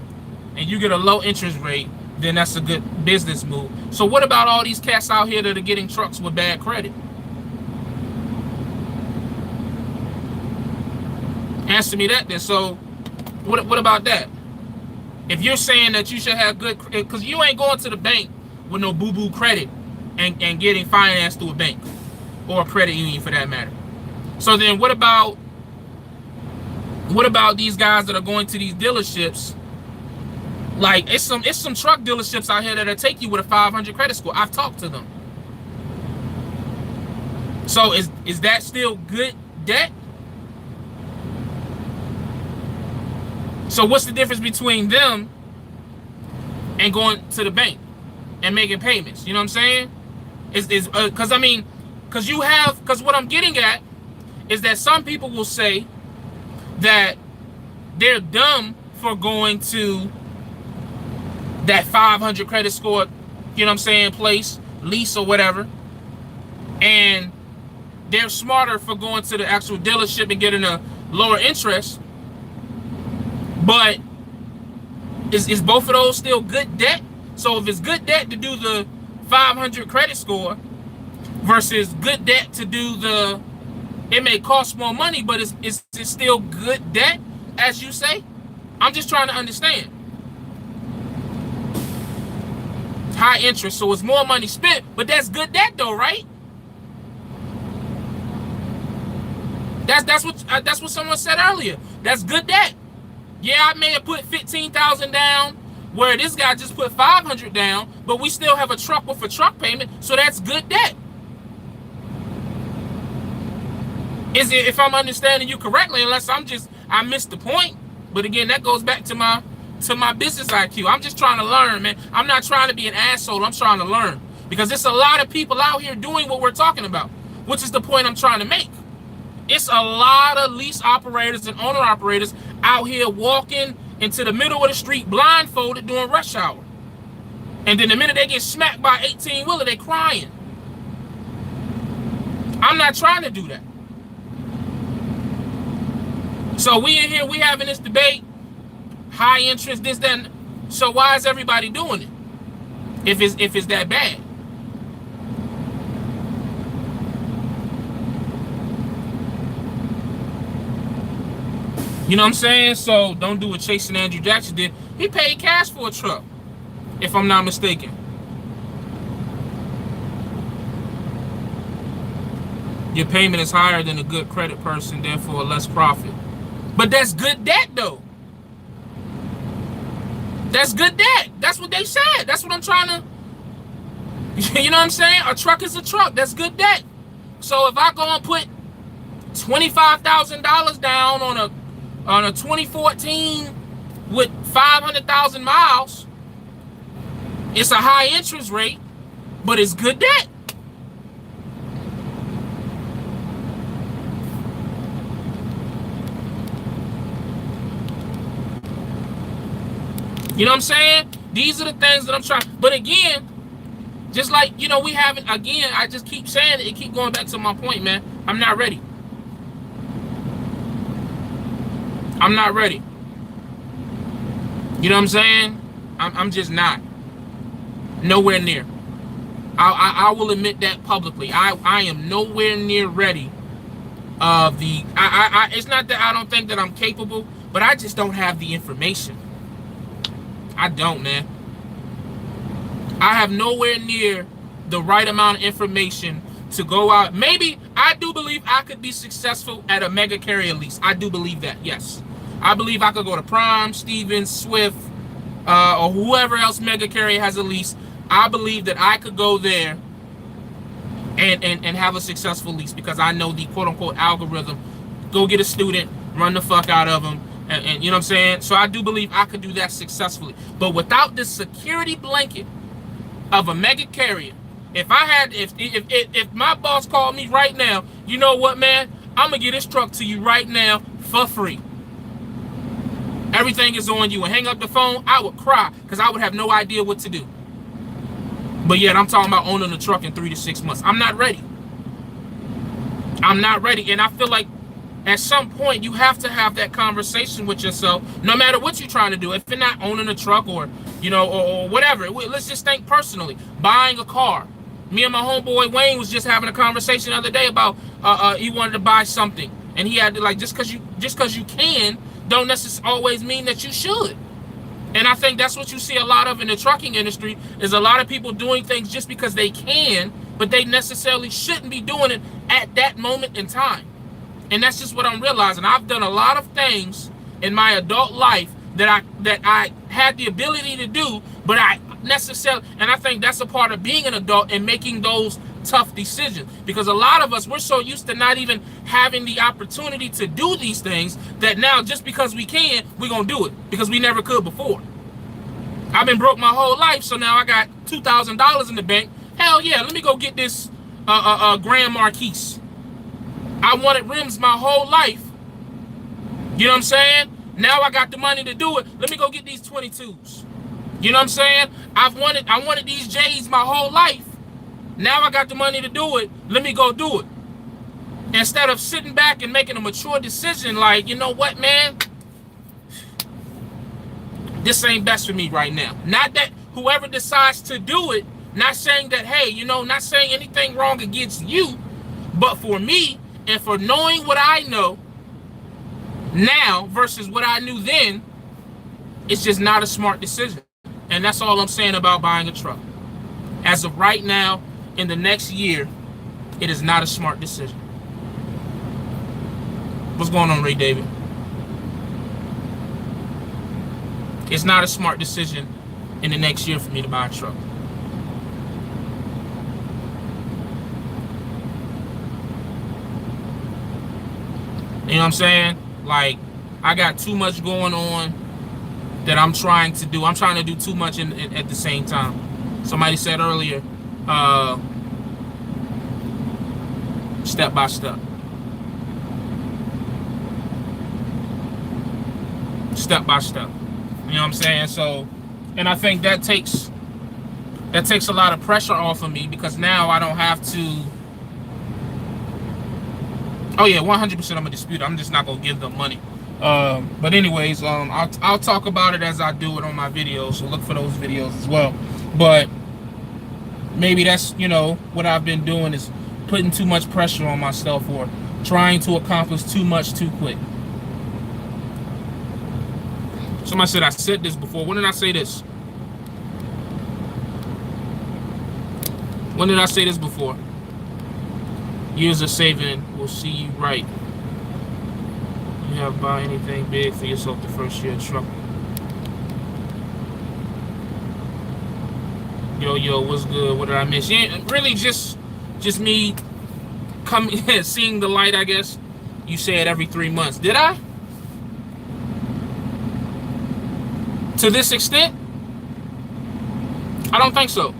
and you get a low interest rate, then that's a good business move. So what about all these cats out here that are getting trucks with bad credit? Answer me that then. So what about that? If you're saying that you should have good, because you ain't going to the bank with no boo-boo credit and getting financed through a bank or a credit union for that matter. So then what about these guys that are going to these dealerships? Like it's some truck dealerships out here that'll take you with a 500 credit score. I've talked to them. So is that still good debt? So what's the difference between them and going to the bank and making payments? You know what I'm saying? Because what I'm getting at is that some people will say that they're dumb for going to that 500 credit score, you know what I'm saying, place, lease or whatever, and they're smarter for going to the actual dealership and getting a lower interest. But is both of those still good debt? So if it's good debt to do the 500 credit score, versus good debt to do the, it may cost more money, but is it still good debt, as you say? I'm just trying to understand. High interest, so it's more money spent, but that's good debt though, right? That's what someone said earlier. That's good debt. Yeah, I may have put 15,000 down, where this guy just put 500 down, but we still have a truck with a truck payment, so that's good debt. Is it, if I'm understanding you correctly, unless I missed the point. But again, that goes back to my business IQ. I'm just trying to learn, man. I'm not trying to be an asshole. I'm trying to learn. Because there's a lot of people out here doing what we're talking about, which is the point I'm trying to make. It's a lot of lease operators and owner operators out here walking into the middle of the street blindfolded during rush hour. And then the minute they get smacked by 18-wheeler, they crying. I'm not trying to do that. So we in here, we having this debate, high interest, this, that. So why is everybody doing it? If it's that bad. You know what I'm saying? So don't do what Chase and Andrew Jackson did. He paid cash for a truck, if I'm not mistaken. Your payment is higher than a good credit person, therefore less profit. But that's good debt though. That's good debt. That's what they said. That's what I'm trying to, you know what I'm saying? A truck is a truck. That's good debt. So if I go and put $25,000 down on a 2014 with 500,000 miles, it's a high interest rate, but it's good debt. You know what I'm saying? These are the things that I'm trying. But again, just like, you know, we haven't, again, I just keep saying it, keep going back to my point, man. I'm not ready. I'm not ready. You know what I'm saying? I'm just not. Nowhere near. I will admit that publicly. I am nowhere near ready. It's not that I don't think that I'm capable, but I just don't have the information. I don't, man. I have nowhere near the right amount of information to go out. Maybe I do believe I could be successful at a mega carrier lease. I do believe that, yes. I believe I could go to Prime, Stevens, Swift, or whoever else mega carrier has a lease. I believe that I could go there and have a successful lease because I know the quote-unquote algorithm. Go get a student, run the fuck out of them, and you know what I'm saying? So I do believe I could do that successfully. But without this security blanket of a mega carrier, if my boss called me right now, you know what, man? I'm gonna get this truck to you right now for free. Everything is on you, and hang up the phone, I would cry because I would have no idea what to do. But yet I'm talking about owning a truck in 3 to 6 months. I'm not ready. I'm not ready. And I feel like at some point you have to have that conversation with yourself, no matter what you're trying to do. If you're not owning a truck or, you know, or whatever, let's just think personally. Buying a car. Me and my homeboy Wayne was just having a conversation the other day about he wanted to buy something. And he had to, like, just because you can, don't necessarily always mean that you should. And I think that's what you see a lot of in the trucking industry, is a lot of people doing things just because they can, but they necessarily shouldn't be doing it at that moment in time. And that's just what I'm realizing. I've done a lot of things in my adult life that I had the ability to do, but I necessarily, and I think that's a part of being an adult and making those tough decisions, because a lot of us, we're so used to not even having the opportunity to do these things that now just because we can, we're gonna do it because we never could before. I've been broke my whole life, so now I got $2,000 in the bank. Hell yeah, let me go get this Grand Marquis. I wanted rims my whole life. You know what I'm saying? Now I got the money to do it. Let me go get these 22s. You know what I'm saying? I wanted these J's my whole life. Now I got the money to do it. Let me go do it. Instead of sitting back and making a mature decision like, you know what, man? This ain't best for me right now. Not that whoever decides to do it Not saying that, hey, not saying anything wrong against you, but for me, and for knowing what I know now versus what I knew then, it's just not a smart decision. And that's all I'm saying about buying a truck. As of right now, in the next year, it is not a smart decision. What's going on, Ray David? It's not a smart decision in the next year for me to buy a truck. You know what I'm saying? Like, I got too much going on that I'm trying to do. I'm trying to do too much at the same time. Somebody said earlier, step by step. Step by step. You know what I'm saying? So, and I think that takes a lot of pressure off of me, because now I don't have to. Oh yeah, 100% I'm gonna dispute it. I'm just not gonna give them money. But anyways, I'll talk about it as I do it on my videos. So look for those videos as well. But maybe that's, what I've been doing is putting too much pressure on myself, or trying to accomplish too much too quick. Somebody said I said this before. When did I say this? When did I say this before? Years of saving will see you right. You have buy anything big for yourself the first year truck. Yo, what's good? What did I miss? Yeah, really just me seeing the light, I guess. You say it every 3 months. Did I? To this extent? I don't think so.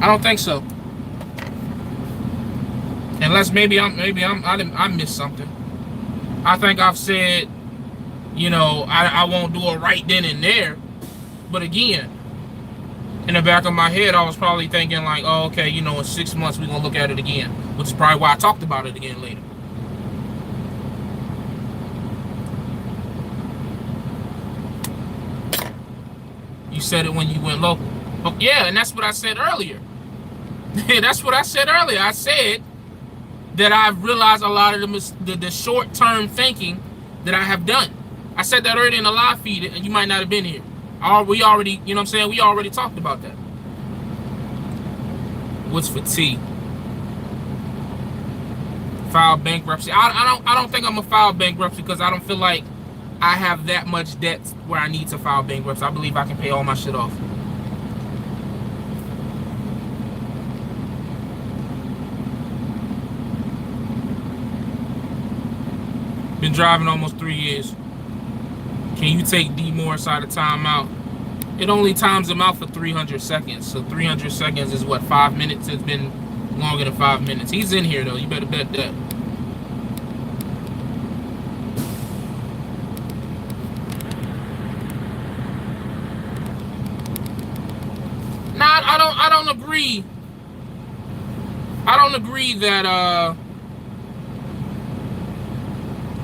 I don't think so. Unless I missed something. I think I've said, I won't do it right then and there. But again, in the back of my head, I was probably thinking like, oh, okay, in 6 months we're gonna look at it again, which is probably why I talked about it again later. You said it when you went local. Oh, yeah, and that's what I said earlier. That's what I said earlier. I said that I've realized a lot of the short-term thinking that I have done. I said that already in the live feed, and you might not have been here. We already, we already talked about that. What's for T? File bankruptcy. I don't think I'm gonna file bankruptcy, because I don't feel like I have that much debt where I need to file bankruptcy. I believe I can pay all my shit off. Been driving almost 3 years. Can you take D Morris out of timeout? It only times him out for 300 seconds. So 300 seconds is what, 5 minutes? It's been longer than 5 minutes. He's in here though. You better bet that. Nah, I don't agree. I don't agree that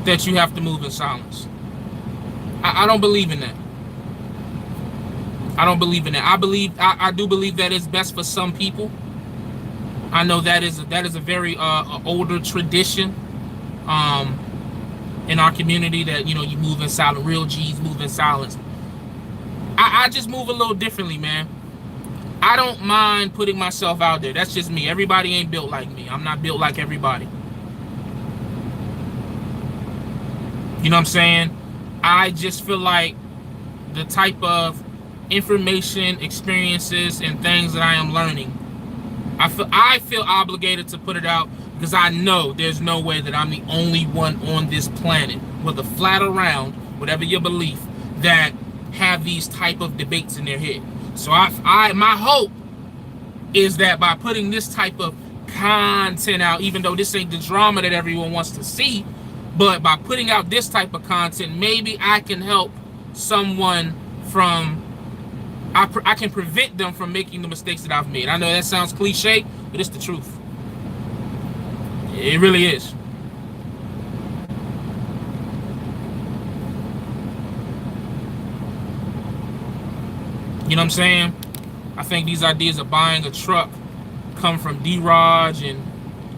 that you have to move in silence. I don't believe in that. I don't believe in that. I do believe that it's best for some people. I know that is a very older tradition in our community, that you move in silence. Real G's move in silence. I just move a little differently, man. I don't mind putting myself out there. That's just me. Everybody ain't built like me. I'm not built like everybody. You know what I'm saying? I just feel like the type of information, experiences, and things that I am learning, I feel obligated to put it out, because I know there's no way that I'm the only one on this planet, whether flat or round, whatever your belief, that have these type of debates in their head. So my hope is that by putting this type of content out, even though this ain't the drama that everyone wants to see, but by putting out this type of content, maybe I can help someone from, I can prevent them from making the mistakes that I've made. I know that sounds cliche, but it's the truth. It really is. You know what I'm saying? I think these ideas of buying a truck come from D-Raj and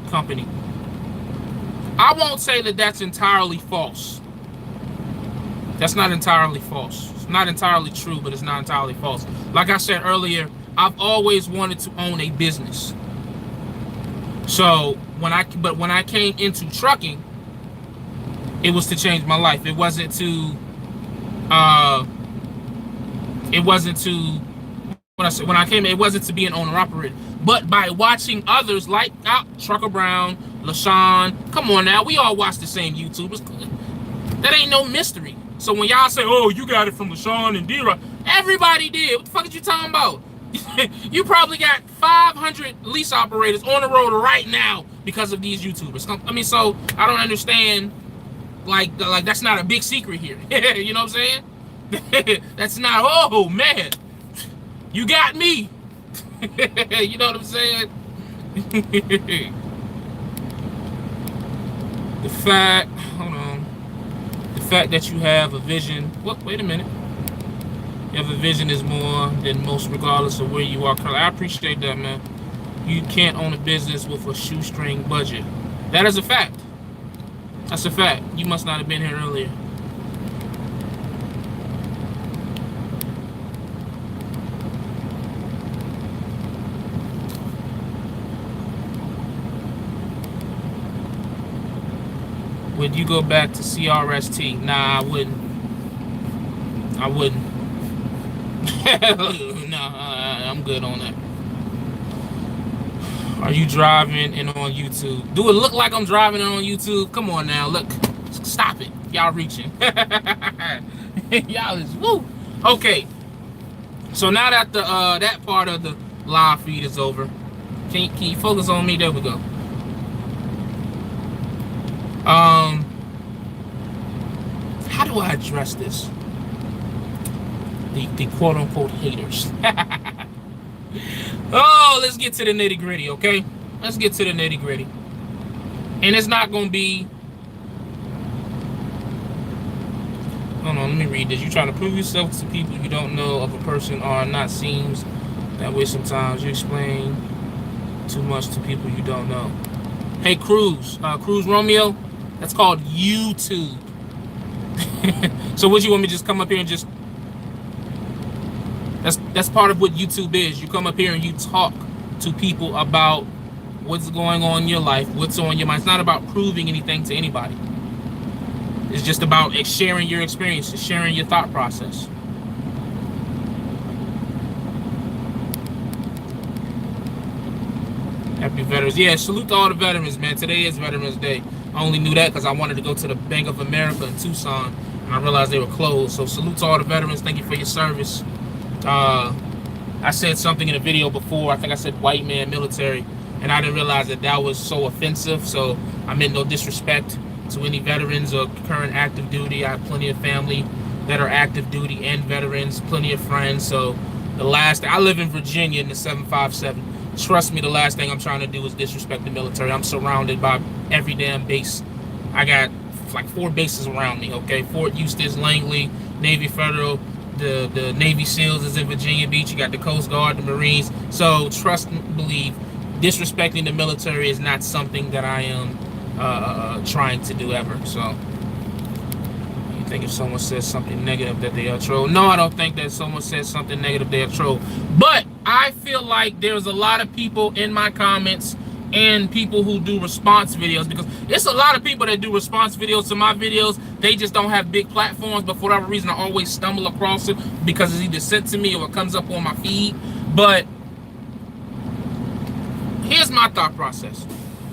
company. I won't say that that's entirely false. That's not entirely false. It's not entirely true, but it's not entirely false. Like I said earlier, I've always wanted to own a business. So when I came into trucking, it was to change my life. It wasn't to when I came, it wasn't to be an owner operator. But by watching others like Trucker Brown, LaShawn, come on now, we all watch the same YouTubers. That ain't no mystery. So when y'all say, oh, you got it from LaShawn and D-Rock, everybody did. What the fuck are you talking about? You probably got 500 lease operators on the road right now because of these YouTubers. I mean, so I don't understand. Like that's not a big secret here. You know what I'm saying? That's not, oh man, you got me. You know what I'm saying? The fact, hold on. The fact that you have a vision. Wait a minute. You have a vision is more than most, regardless of where you are currently. I appreciate that, man. You can't own a business with a shoestring budget. That is a fact. That's a fact. You must not have been here earlier. Would you go back to CRST? Nah, I wouldn't. I wouldn't. Nah, I'm good on that. Are you driving and on YouTube? Do it look like I'm driving and on YouTube? Come on now, look. Stop it. Y'all reaching. Y'all is woo. Okay. So now that the that part of the live feed is over, can you focus on me? There we go. How do I address this? The quote unquote haters. Oh, let's get to the nitty gritty, okay? Let's get to the nitty gritty. And it's not gonna be. Hold on, let me read this. You trying to prove yourself to people you don't know of a person or not seems that way sometimes. You explain too much to people you don't know. Hey, Cruz Romeo, that's called YouTube. So what you want me to just come up here and just... That's part of what YouTube is. You come up here and you talk to people about what's going on in your life, what's on your mind. It's not about proving anything to anybody. It's just about sharing your experiences, sharing your thought process. Happy Veterans. Yeah, salute to all the veterans, man. Today is Veterans Day. I only knew that because I wanted to go to the Bank of America in Tucson, and I realized they were closed. So salute to all the veterans. Thank you for your service. I said something in a video before. I think I said white man military, and I didn't realize that that was so offensive. So I meant no disrespect to any veterans or current active duty. I have plenty of family that are active duty and veterans, plenty of friends. So the last, I live in Virginia in the 757. Trust me, the last thing I'm trying to do is disrespect the military. I'm surrounded by every damn base. I got like 4 bases around me, okay? Fort Eustis, Langley, Navy Federal, the Navy SEALs is in Virginia Beach. You got the Coast Guard, the Marines. So trust and believe, disrespecting the military is not something that I am trying to do ever. So you think if someone says something negative that they are troll? No, I don't think that someone says something negative they are troll. But I feel like there's a lot of people in my comments and people who do response videos, because it's a lot of people that do response videos to my videos. They just don't have big platforms, but for whatever reason I always stumble across it because it's either sent to me or it comes up on my feed. But here's my thought process,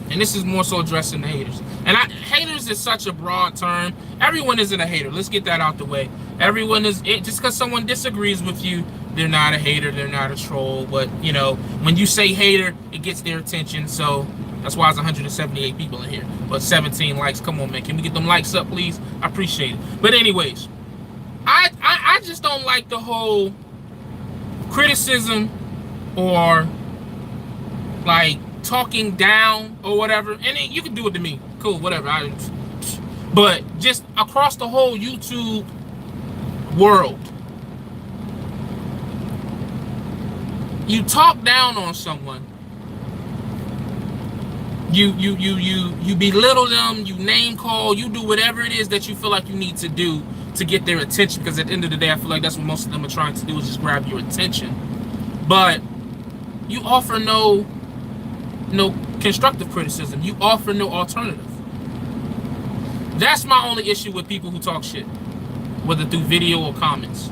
and this is more so addressing the haters. And haters is such a broad term. Everyone isn't a hater. Let's get that out the way. Everyone is, just because someone disagrees with you, they're not a hater, they're not a troll. But you know, when you say hater, it gets their attention. So that's why it's 178 people in here, but 17 likes. Come on, man, can we get them likes up, please? I appreciate it. But anyways, I just don't like the whole criticism or like talking down or whatever. And you can do it to me, cool, whatever. But just across the whole YouTube world, You talk down on someone. You belittle them, you name call, you do whatever it is that you feel like you need to do to get their attention, because at the end of the day, I feel like that's what most of them are trying to do, is just grab your attention. But you offer no constructive criticism. You offer no alternative. That's my only issue with people who talk shit, whether through video or comments.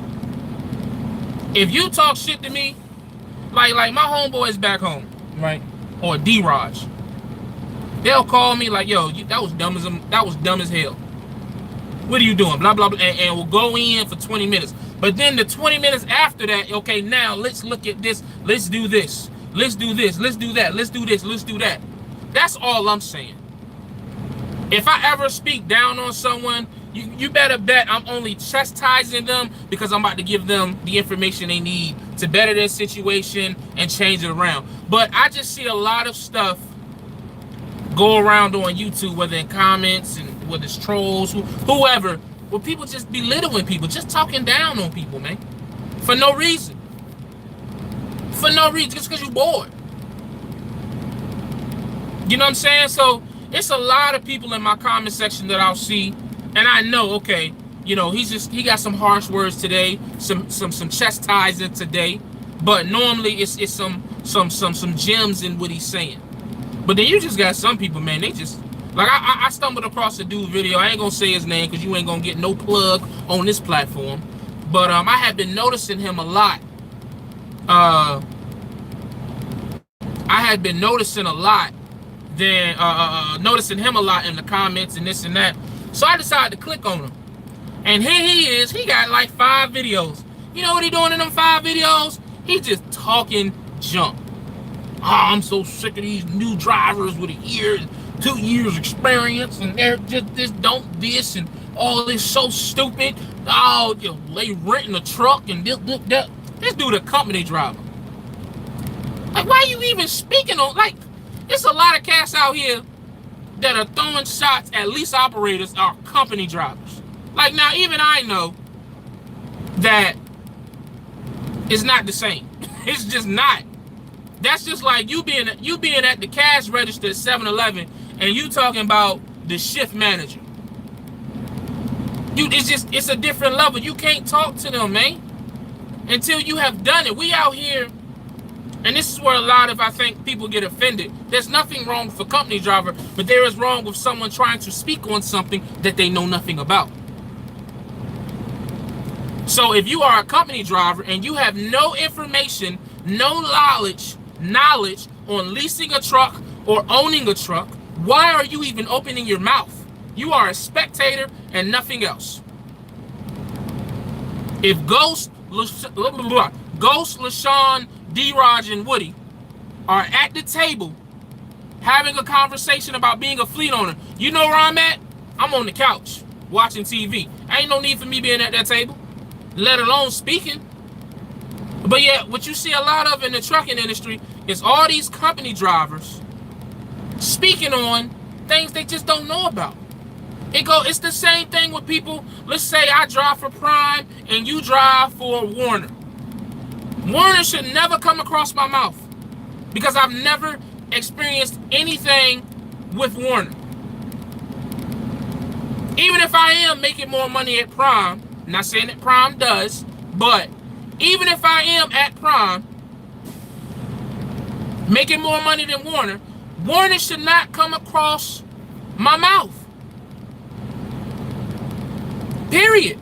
If you talk shit to me, like my homeboys back home, right, or D-Raj, they'll call me like, yo, that was dumb as hell. What are you doing? Blah, blah, blah. And we'll go in for 20 minutes. But then the 20 minutes after that, okay, now let's look at this. Let's do this. Let's do this. Let's do that. Let's do this. Let's do that. That's all I'm saying. If I ever speak down on someone, you better bet I'm only chastising them because I'm about to give them the information they need to better their situation and change it around. But I just see a lot of stuff go around on YouTube, whether in comments and whether it's trolls, whoever, where people just belittling people, just talking down on people, man, for no reason. For no reason, just because you're bored. You know what I'm saying? So it's a lot of people in my comment section that I'll see, and I know, okay, you know, he got some harsh words today, some chastising today, but normally it's some gems in what he's saying. But then you just got some people, man, they just, like, I stumbled across a dude video. I ain't gonna say his name because you ain't gonna get no plug on this platform. But I have been noticing him a lot. I had been noticing a lot, then noticing him a lot in the comments and this and that. So I decided to click on him. And here he is. He got like 5 videos. You know what he doing in them 5 videos? He just talking junk. Oh, I'm so sick of these new drivers with 2 years experience, and they're just this and all this so stupid. Oh, you know, they renting a truck and that. This dude a company driver. Like, why are you even speaking on, like, it's a lot of cats out here that are throwing shots at lease operators are company drivers. Like, now even I know that it's not the same. It's just not. That's just like you being at the cash register at 7-Eleven and you talking about the shift manager. It's a different level. You can't talk to them, man, until you have done it. We out here, and this is where a lot of, I think, people get offended. There's nothing wrong with a company driver, but there is wrong with someone trying to speak on something that they know nothing about. So if you are a company driver and you have no information, no knowledge on leasing a truck or owning a truck, why are you even opening your mouth? You are a spectator and nothing else. If Ghost, LaShawn, D-Raj, and Woody are at the table having a conversation about being a fleet owner, you know where I'm at? I'm on the couch watching TV. Ain't no need for me being at that table, let alone speaking. But yeah, what you see a lot of in the trucking industry is all these company drivers speaking on things they just don't know about. It's the same thing with people. Let's say I drive for Prime and you drive for Warner. Warner should never come across my mouth because I've never experienced anything with Warner. Even if I am making more money at Prime, not saying that Prime does, but even if I am at Prime making more money than Warner, Warner should not come across my mouth. Period.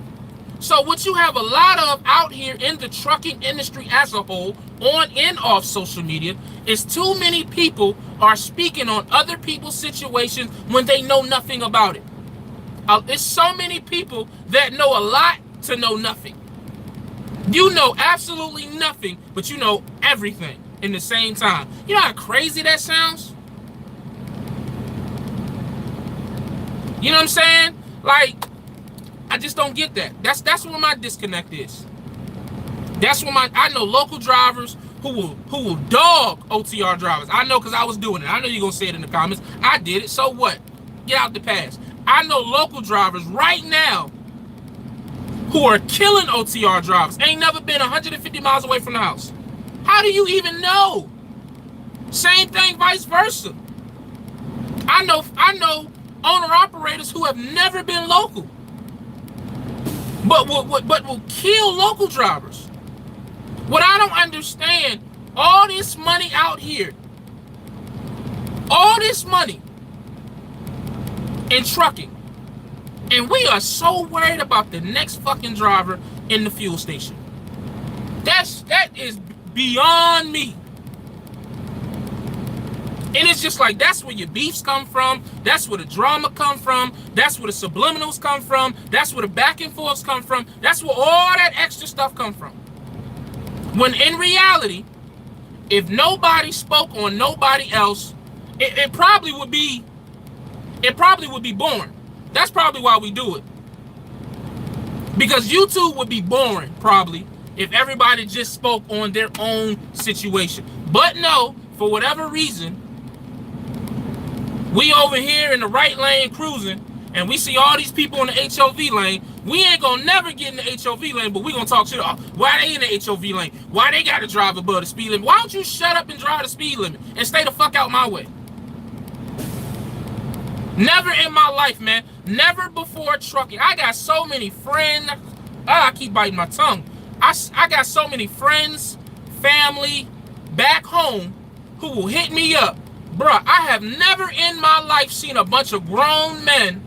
So what you have a lot of out here in the trucking industry as a whole, on and off social media, is too many people are speaking on other people's situations when they know nothing about it. It's so many people that know a lot to know nothing. You know absolutely nothing, but you know everything in the same time. You know how crazy that sounds? You know what I'm saying? Like, I just don't get that. That's where my disconnect is. That's where I know local drivers who will dog OTR drivers. I know because I was doing it. I know you're gonna say it in the comments. I did it. So what? Get out the past. I know local drivers right now who are killing OTR drivers. Ain't never been 150 miles away from the house. How do you even know? Same thing, vice versa. I know owner-operators who have never been local, but will kill local drivers. What I don't understand, all this money out here, all this money in trucking, and we are so worried about the next fucking driver in the fuel station. That is beyond me. And it's just like, that's where your beefs come from. That's where the drama come from. That's where the subliminals come from. That's where the back and forths come from. That's where all that extra stuff come from. When in reality, if nobody spoke on nobody else, it probably would be boring. That's probably why we do it. Because YouTube would be boring, probably, if everybody just spoke on their own situation. But no, for whatever reason, we over here in the right lane cruising, and we see all these people in the HOV lane. We ain't gonna never get in the HOV lane, but we gonna talk shit. Why they in the HOV lane? Why they gotta drive above the speed limit? Why don't you shut up and drive the speed limit and stay the fuck out my way? Never in my life, man. Never before trucking. I got so many friends. I keep biting my tongue. I got so many friends, family back home who will hit me up. Bruh, I have never in my life seen a bunch of grown men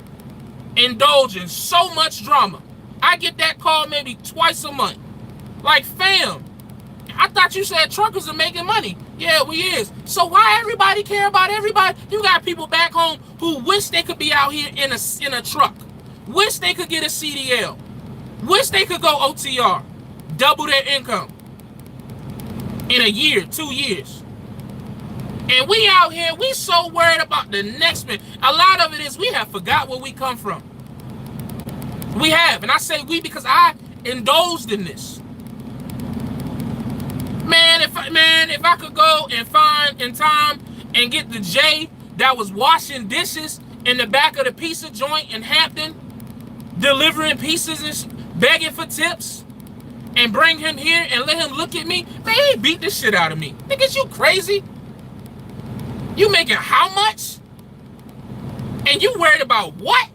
indulge in so much drama. I get that call maybe twice a month. Like, fam, I thought you said truckers are making money. Yeah, we is. So why everybody care about everybody? You got people back home who wish they could be out here in a truck. Wish they could get a CDL. Wish they could go OTR. Double their income in a year, 2 years. And we out here, we so worried about the next man. A lot of it is we have forgot where we come from. We have. And I say we because I indulged in this. Man, if I could go and find in time and get the J that was washing dishes in the back of the pizza joint in Hampton, delivering pizzas and begging for tips, and bring him here and let him look at me, man, he beat the shit out of me. Niggas, you crazy? You making how much? And you worried about what?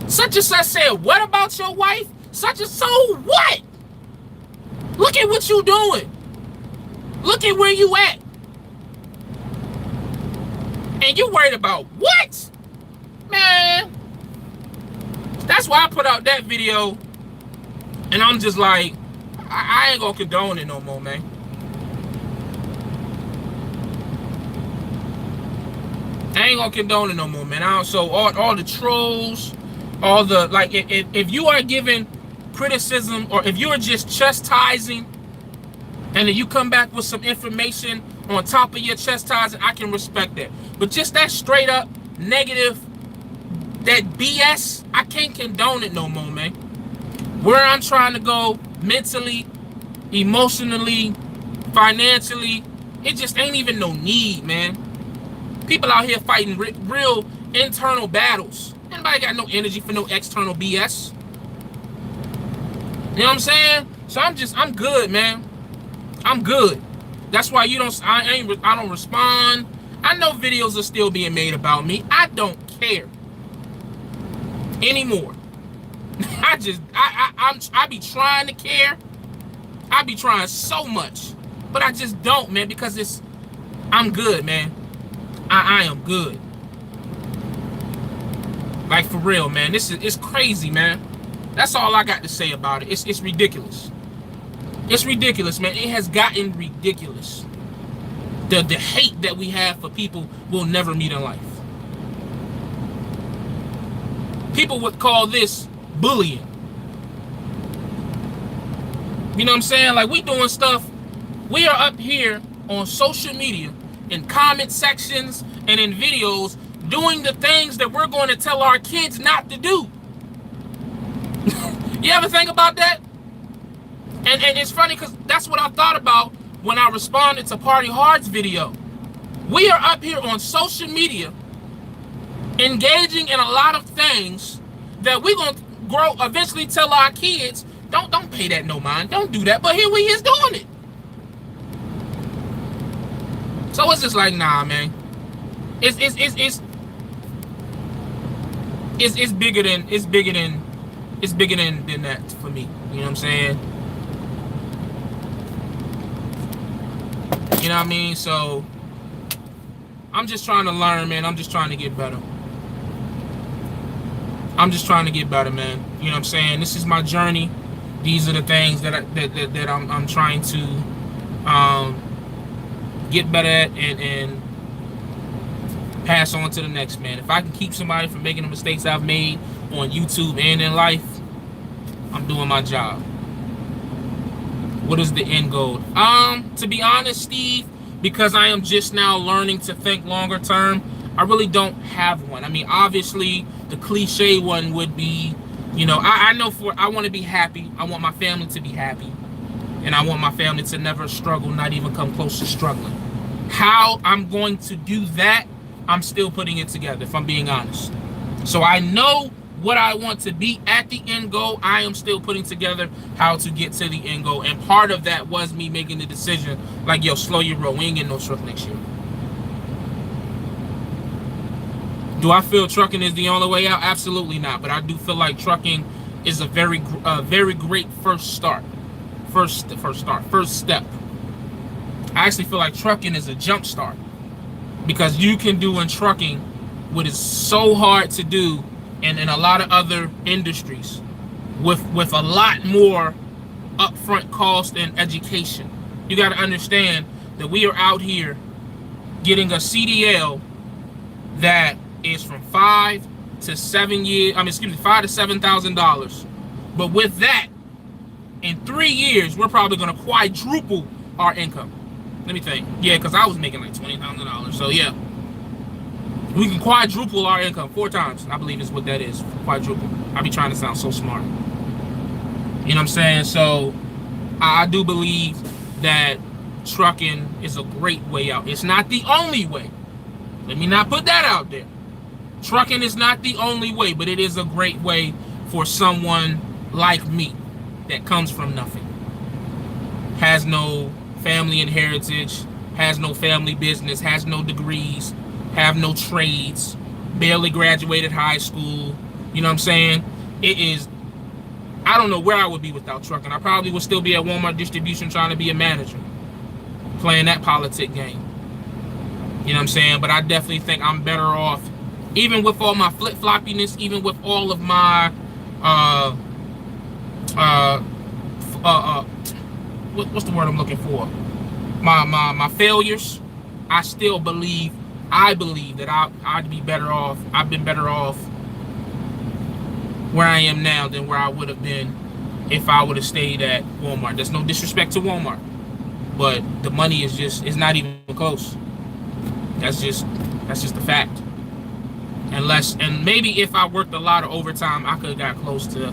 Such and such said, what about your wife? Such and so what? Look at what you doing. Look at where you at. And you worried about what? Man. That's why I put out that video. And I'm just like, I ain't gonna condone it no more, man. I ain't gonna condone it no more, man. So all the trolls, all the, like, if you are giving criticism or if you're just chastising and then you come back with some information on top of your chastising, I can respect that. But just that straight up negative, that BS, I can't condone it no more, man. Where I'm trying to go mentally, emotionally, financially, it just ain't even no need, man. People out here fighting real internal battles. Anybody got no energy for no external BS? You know what I'm saying? So I'm good, man. I'm good. That's why I don't respond. I know videos are still being made about me. I don't care anymore. I be trying to care. I be trying so much, but I just don't, man, because I'm good, man. I am good. Like, for real, man. It's crazy, man. That's all I got to say about it. It's ridiculous. It's ridiculous, man. It has gotten ridiculous. The hate that we have for people we'll never meet in life. People would call this bullying. You know what I'm saying? Like, we doing stuff. We are up here on social media, in comment sections and in videos, doing the things that we're going to tell our kids not to do. You ever think about that? And it's funny because that's what I thought about when I responded to Party Hard's video. We are up here on social media engaging in a lot of things that we're going to eventually tell our kids, don't pay that no mind. Don't do that. But here we is doing it. So it's just like, nah, man. It's bigger than that for me. You know what I'm saying? You know what I mean? So I'm just trying to learn, man. I'm just trying to get better. I'm just trying to get better, man. You know what I'm saying? This is my journey. These are the things that I'm trying to get better at and pass on to the next, man. If I can keep somebody from making the mistakes I've made on YouTube and in life, I'm doing my job. What is the end goal? To be honest, Steve, because I am just now learning to think longer term, I really don't have one. I mean, obviously, the cliche one would be, you know, I know I want to be happy. I want my family to be happy. And I want my family to never struggle, not even come close to struggling. How I'm going to do that, I'm still putting it together, if I'm being honest. So I know what I want to be at the end goal. I am still putting together how to get to the end goal. And part of that was me making the decision, like, yo, slow your roll. We ain't getting no truck next year. Do I feel trucking is the only way out? Absolutely not. But I do feel like trucking is a very great first step. I actually feel like trucking is a jump start, because you can do in trucking what is so hard to do and in a lot of other industries with a lot more upfront cost and education. You got to understand that we are out here getting a CDL that is from $5,000 to $7,000. But with that, in 3 years, we're probably going to quadruple our income. Let me think. Yeah, because I was making like $20,000. So yeah, we can quadruple our income 4 times. I believe is what that is. Quadruple. I be trying to sound so smart. You know what I'm saying? So I do believe that trucking is a great way out. It's not the only way. Let me not put that out there. Trucking is not the only way, but it is a great way for someone like me that comes from nothing, has no family and heritage, has no family business, has no degrees, have no trades, barely graduated high school. You know what I'm saying? It is, I don't know where I would be without trucking. I probably would still be at Walmart distribution trying to be a manager, playing that politic game. You know what I'm saying? But I definitely think I'm better off, even with all my flip-floppiness, even with all of my what's the word I'm looking for? My failures. I believe that I'd be better off. I've been better off where I am now than where I would have been if I would have stayed at Walmart. There's no disrespect to Walmart, but the money is not even close. That's just the fact. And maybe if I worked a lot of overtime, I could have got close to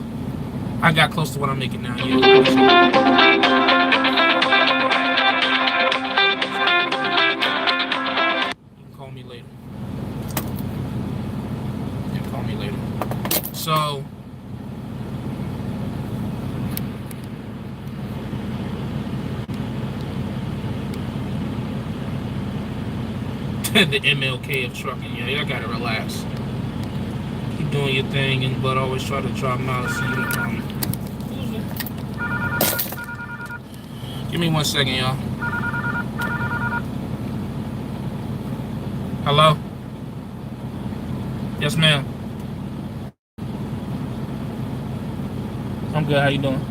what I'm making now. Yeah. You can call me later. So the MLK of trucking. Yeah, y'all gotta relax. Keep doing your thing, but always try to drop miles so you can Give me 1 second, y'all. Hello? Yes, ma'am. I'm good. How you doing?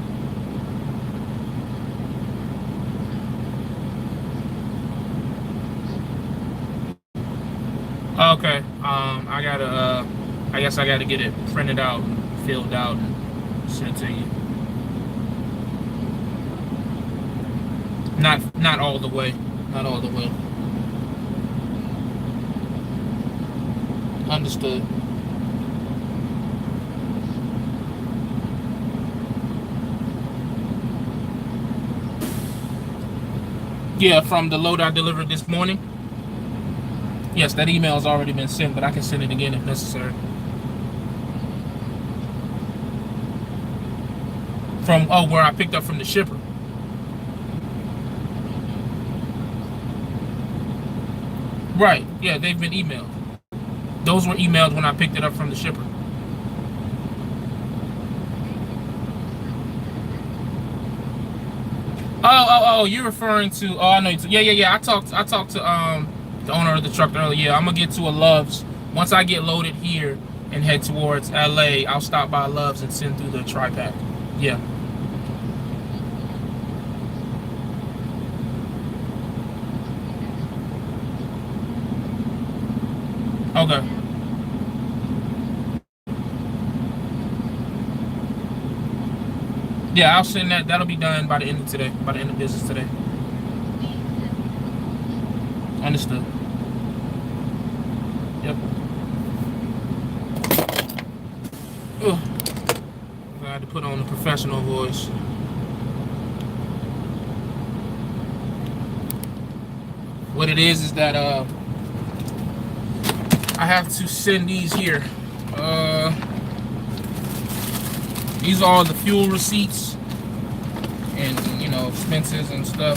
Okay. I guess I gotta get it printed out, filled out, and sent to you. Not all the way. Not all the way. Understood. Yeah, from the load I delivered this morning. Yes, that email has already been sent, but I can send it again if necessary. From where I picked up from the shipper. Right. Yeah, they've been emailed. Those were emailed when I picked it up from the shipper. Oh, you're referring to, oh, I know you. Yeah. I talked to the owner of the truck earlier. Yeah, I'm gonna get to a Love's. Once I get loaded here and head towards LA, I'll stop by Love's and send through the tri-pack. Yeah. Okay. Yeah, I'll send that. That'll be done by the end of today, by the end of business today. Understood. Yep. Ugh. I had to put on the professional voice. What it is that I have to send these here. These are all the fuel receipts and, you know, expenses and stuff.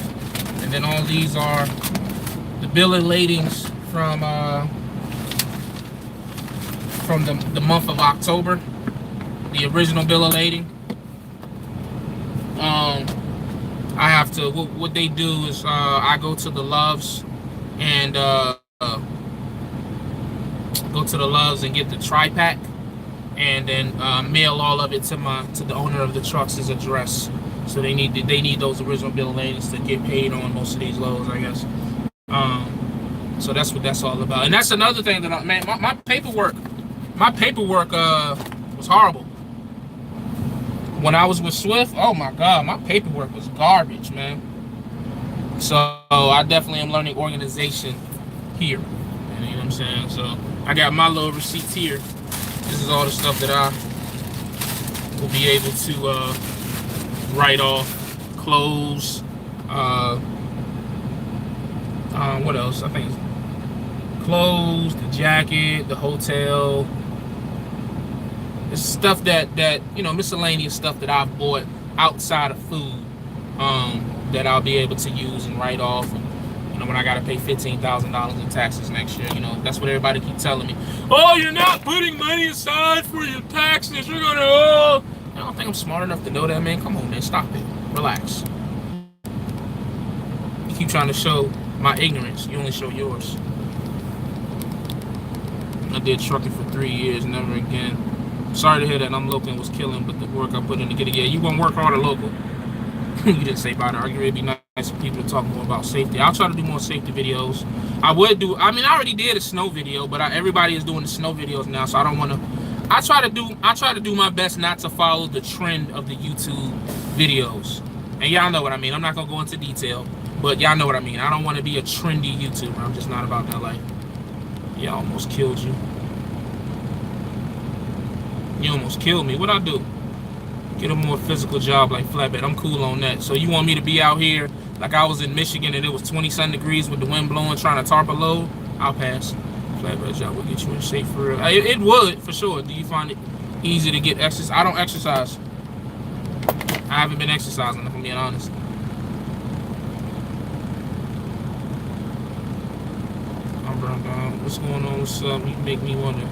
And then all these are the bill of ladings from the month of October. The original bill of lading. I have to, what they do is I go to the Love's and get the tri-pack and then mail all of it to the owner of the truck's address. So they need those original bill of ladings to get paid on most of these loads, I guess. So that's what that's all about. And that's another thing that my paperwork was horrible. When I was with Swift, oh my God, my paperwork was garbage, man. So I definitely am learning organization here. You know what I'm saying? So I got my little receipts here. This is all the stuff that I will be able to write off. Clothes. What else? I think it's clothes, the jacket, the hotel. It's stuff that you know, miscellaneous stuff that I've bought outside of food that I'll be able to use and write off. And, you know, when I gotta pay $15,000 in taxes next year, you know, that's what everybody keeps telling me. Oh, you're not putting money aside for your taxes. You're gonna. I don't think I'm smart enough to know that, man. Come on, man, stop it. Relax. You keep trying to show my ignorance. You only show yours. I did trucking for 3 years, never again. Sorry to hear that. I'm local and was killing, but the work I put in to get it. Yeah, you gonna work harder local. You didn't say about it. It'd be nice for people to talk more about safety. I'll try to do more safety videos. I would do. I mean, I already did a snow video, but everybody is doing the snow videos now, so I don't want to. I try to do my best not to follow the trend of the YouTube videos. And y'all know what I mean. I'm not gonna go into detail, but y'all know what I mean. I don't want to be a trendy YouTuber. I'm just not about that life. Yeah, I almost killed you. You almost killed me. What'd I do? Get a more physical job like flatbed. I'm cool on that. So you want me to be out here like I was in Michigan and it was 20-something degrees with the wind blowing trying to tarp a load? I'll pass. Flatbed job will get you in shape for real. It would, for sure. Do you find it easy to get exercise? I don't exercise. I haven't been exercising, if I'm being honest. I'm burned down. What's going on? What's up? You make me wonder.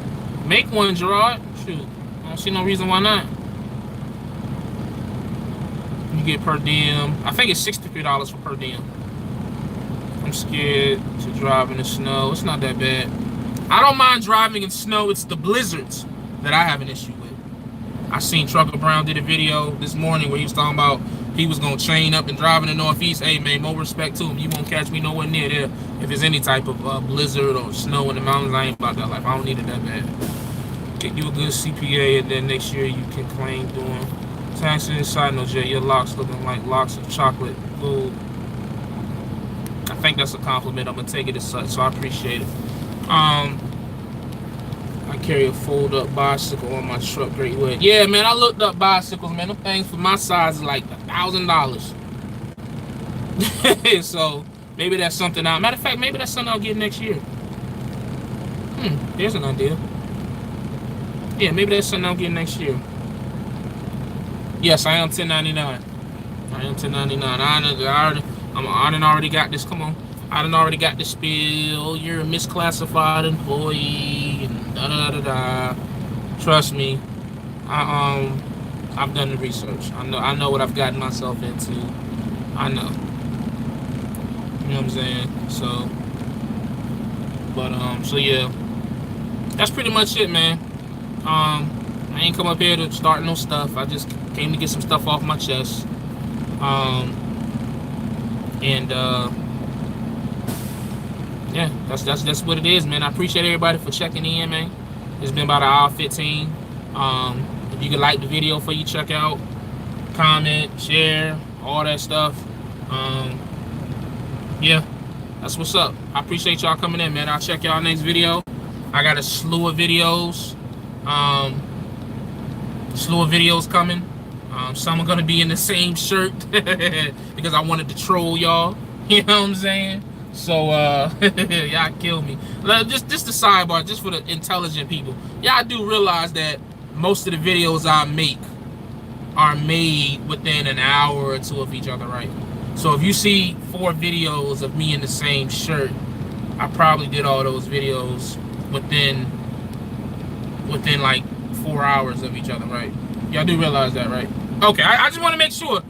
Make one, Gerard. Shoot. I don't see no reason why not. You get per diem. I think it's $63 for per diem. I'm scared to drive in the snow. It's not that bad. I don't mind driving in snow. It's the blizzards that I have an issue with. I seen Trucker Brown did a video this morning where he was talking about he was going to chain up and drive in the Northeast. Hey, man, more respect to him. You won't catch me nowhere near there. If there's any type of blizzard or snow in the mountains, I ain't about that life. I don't need it that bad. Get you a good CPA, and then next year you can claim doing taxes. Side note, Jay, your locks looking like locks of chocolate gold. I think that's a compliment. I'm going to take it as such, so I appreciate it. I carry a fold-up bicycle on my truck. Great wood. Yeah, man, I looked up bicycles, man. Them things for my size is like $1,000. So maybe that's something. Matter of fact, maybe that's something I'll get next year. There's an idea. Yeah, maybe that's something I'll get next year. Yes, I am 1099. I am 1099. I done already got this. Come on. I done already got the spiel. You're a misclassified employee and da da da da. Trust me, I've done the research. I know what I've gotten myself into. I know. You know what I'm saying? So, but so yeah, that's pretty much it, man. I ain't come up here to start no stuff. I just came to get some stuff off my chest. And yeah, that's what it is, man. I appreciate everybody for checking in, man. It's been about an hour 15. If you could like the video before you check out, comment, share, all that stuff. Yeah, that's what's up. I appreciate y'all coming in, man. I'll check y'all next video. I got a slew of videos. Coming. Some are gonna be in the same shirt because I wanted to troll y'all. You know what I'm saying? So y'all kill me. Just a sidebar, just for the intelligent people. Y'all do realize that most of the videos I make are made within an hour or two of each other, right? So if you see 4 videos of me in the same shirt, I probably did all those videos within like 4 hours of each other, right? Y'all do realize that, right? Okay, I just want to make sure,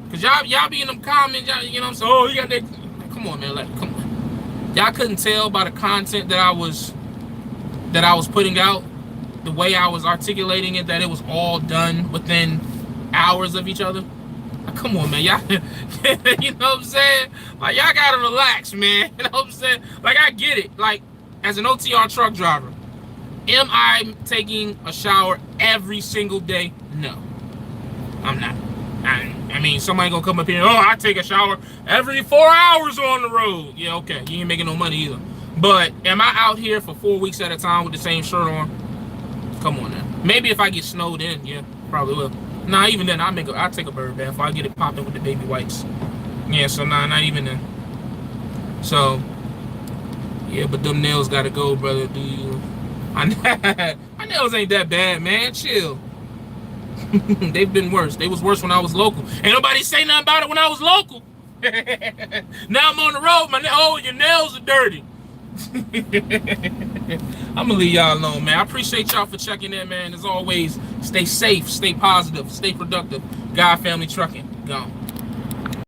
cause y'all be in them comments, you know what I'm saying? Oh, you got that? Come on, man, like, come on. Y'all couldn't tell by the content that I was putting out, the way I was articulating it, that it was all done within hours of each other. Come on, man, y'all. You know what I'm saying? Like, y'all gotta relax, man. You know what I'm saying? Like, I get it. Like, as an OTR truck driver, am I taking a shower every single day? No, I'm not. I mean, somebody gonna come up here, oh, I take a shower every 4 hours on the road. Yeah, okay, you ain't making no money either. But am I out here for 4 weeks at a time with the same shirt on? Come on now. Maybe if I get snowed in, yeah, probably will. Nah, even then, I'll take a bird bath if I get it popping with the baby wipes. Yeah, so nah, not even then. So, yeah, but them nails gotta go, brother. Do you? My nails ain't that bad, man. Chill. They've been worse. They was worse when I was local. Ain't nobody say nothing about it when I was local. Now I'm on the road. Oh, your nails are dirty. I'm gonna leave y'all alone, man. I appreciate y'all for checking in, man. As always, stay safe, stay positive, stay productive. God Family Trucking. Gone.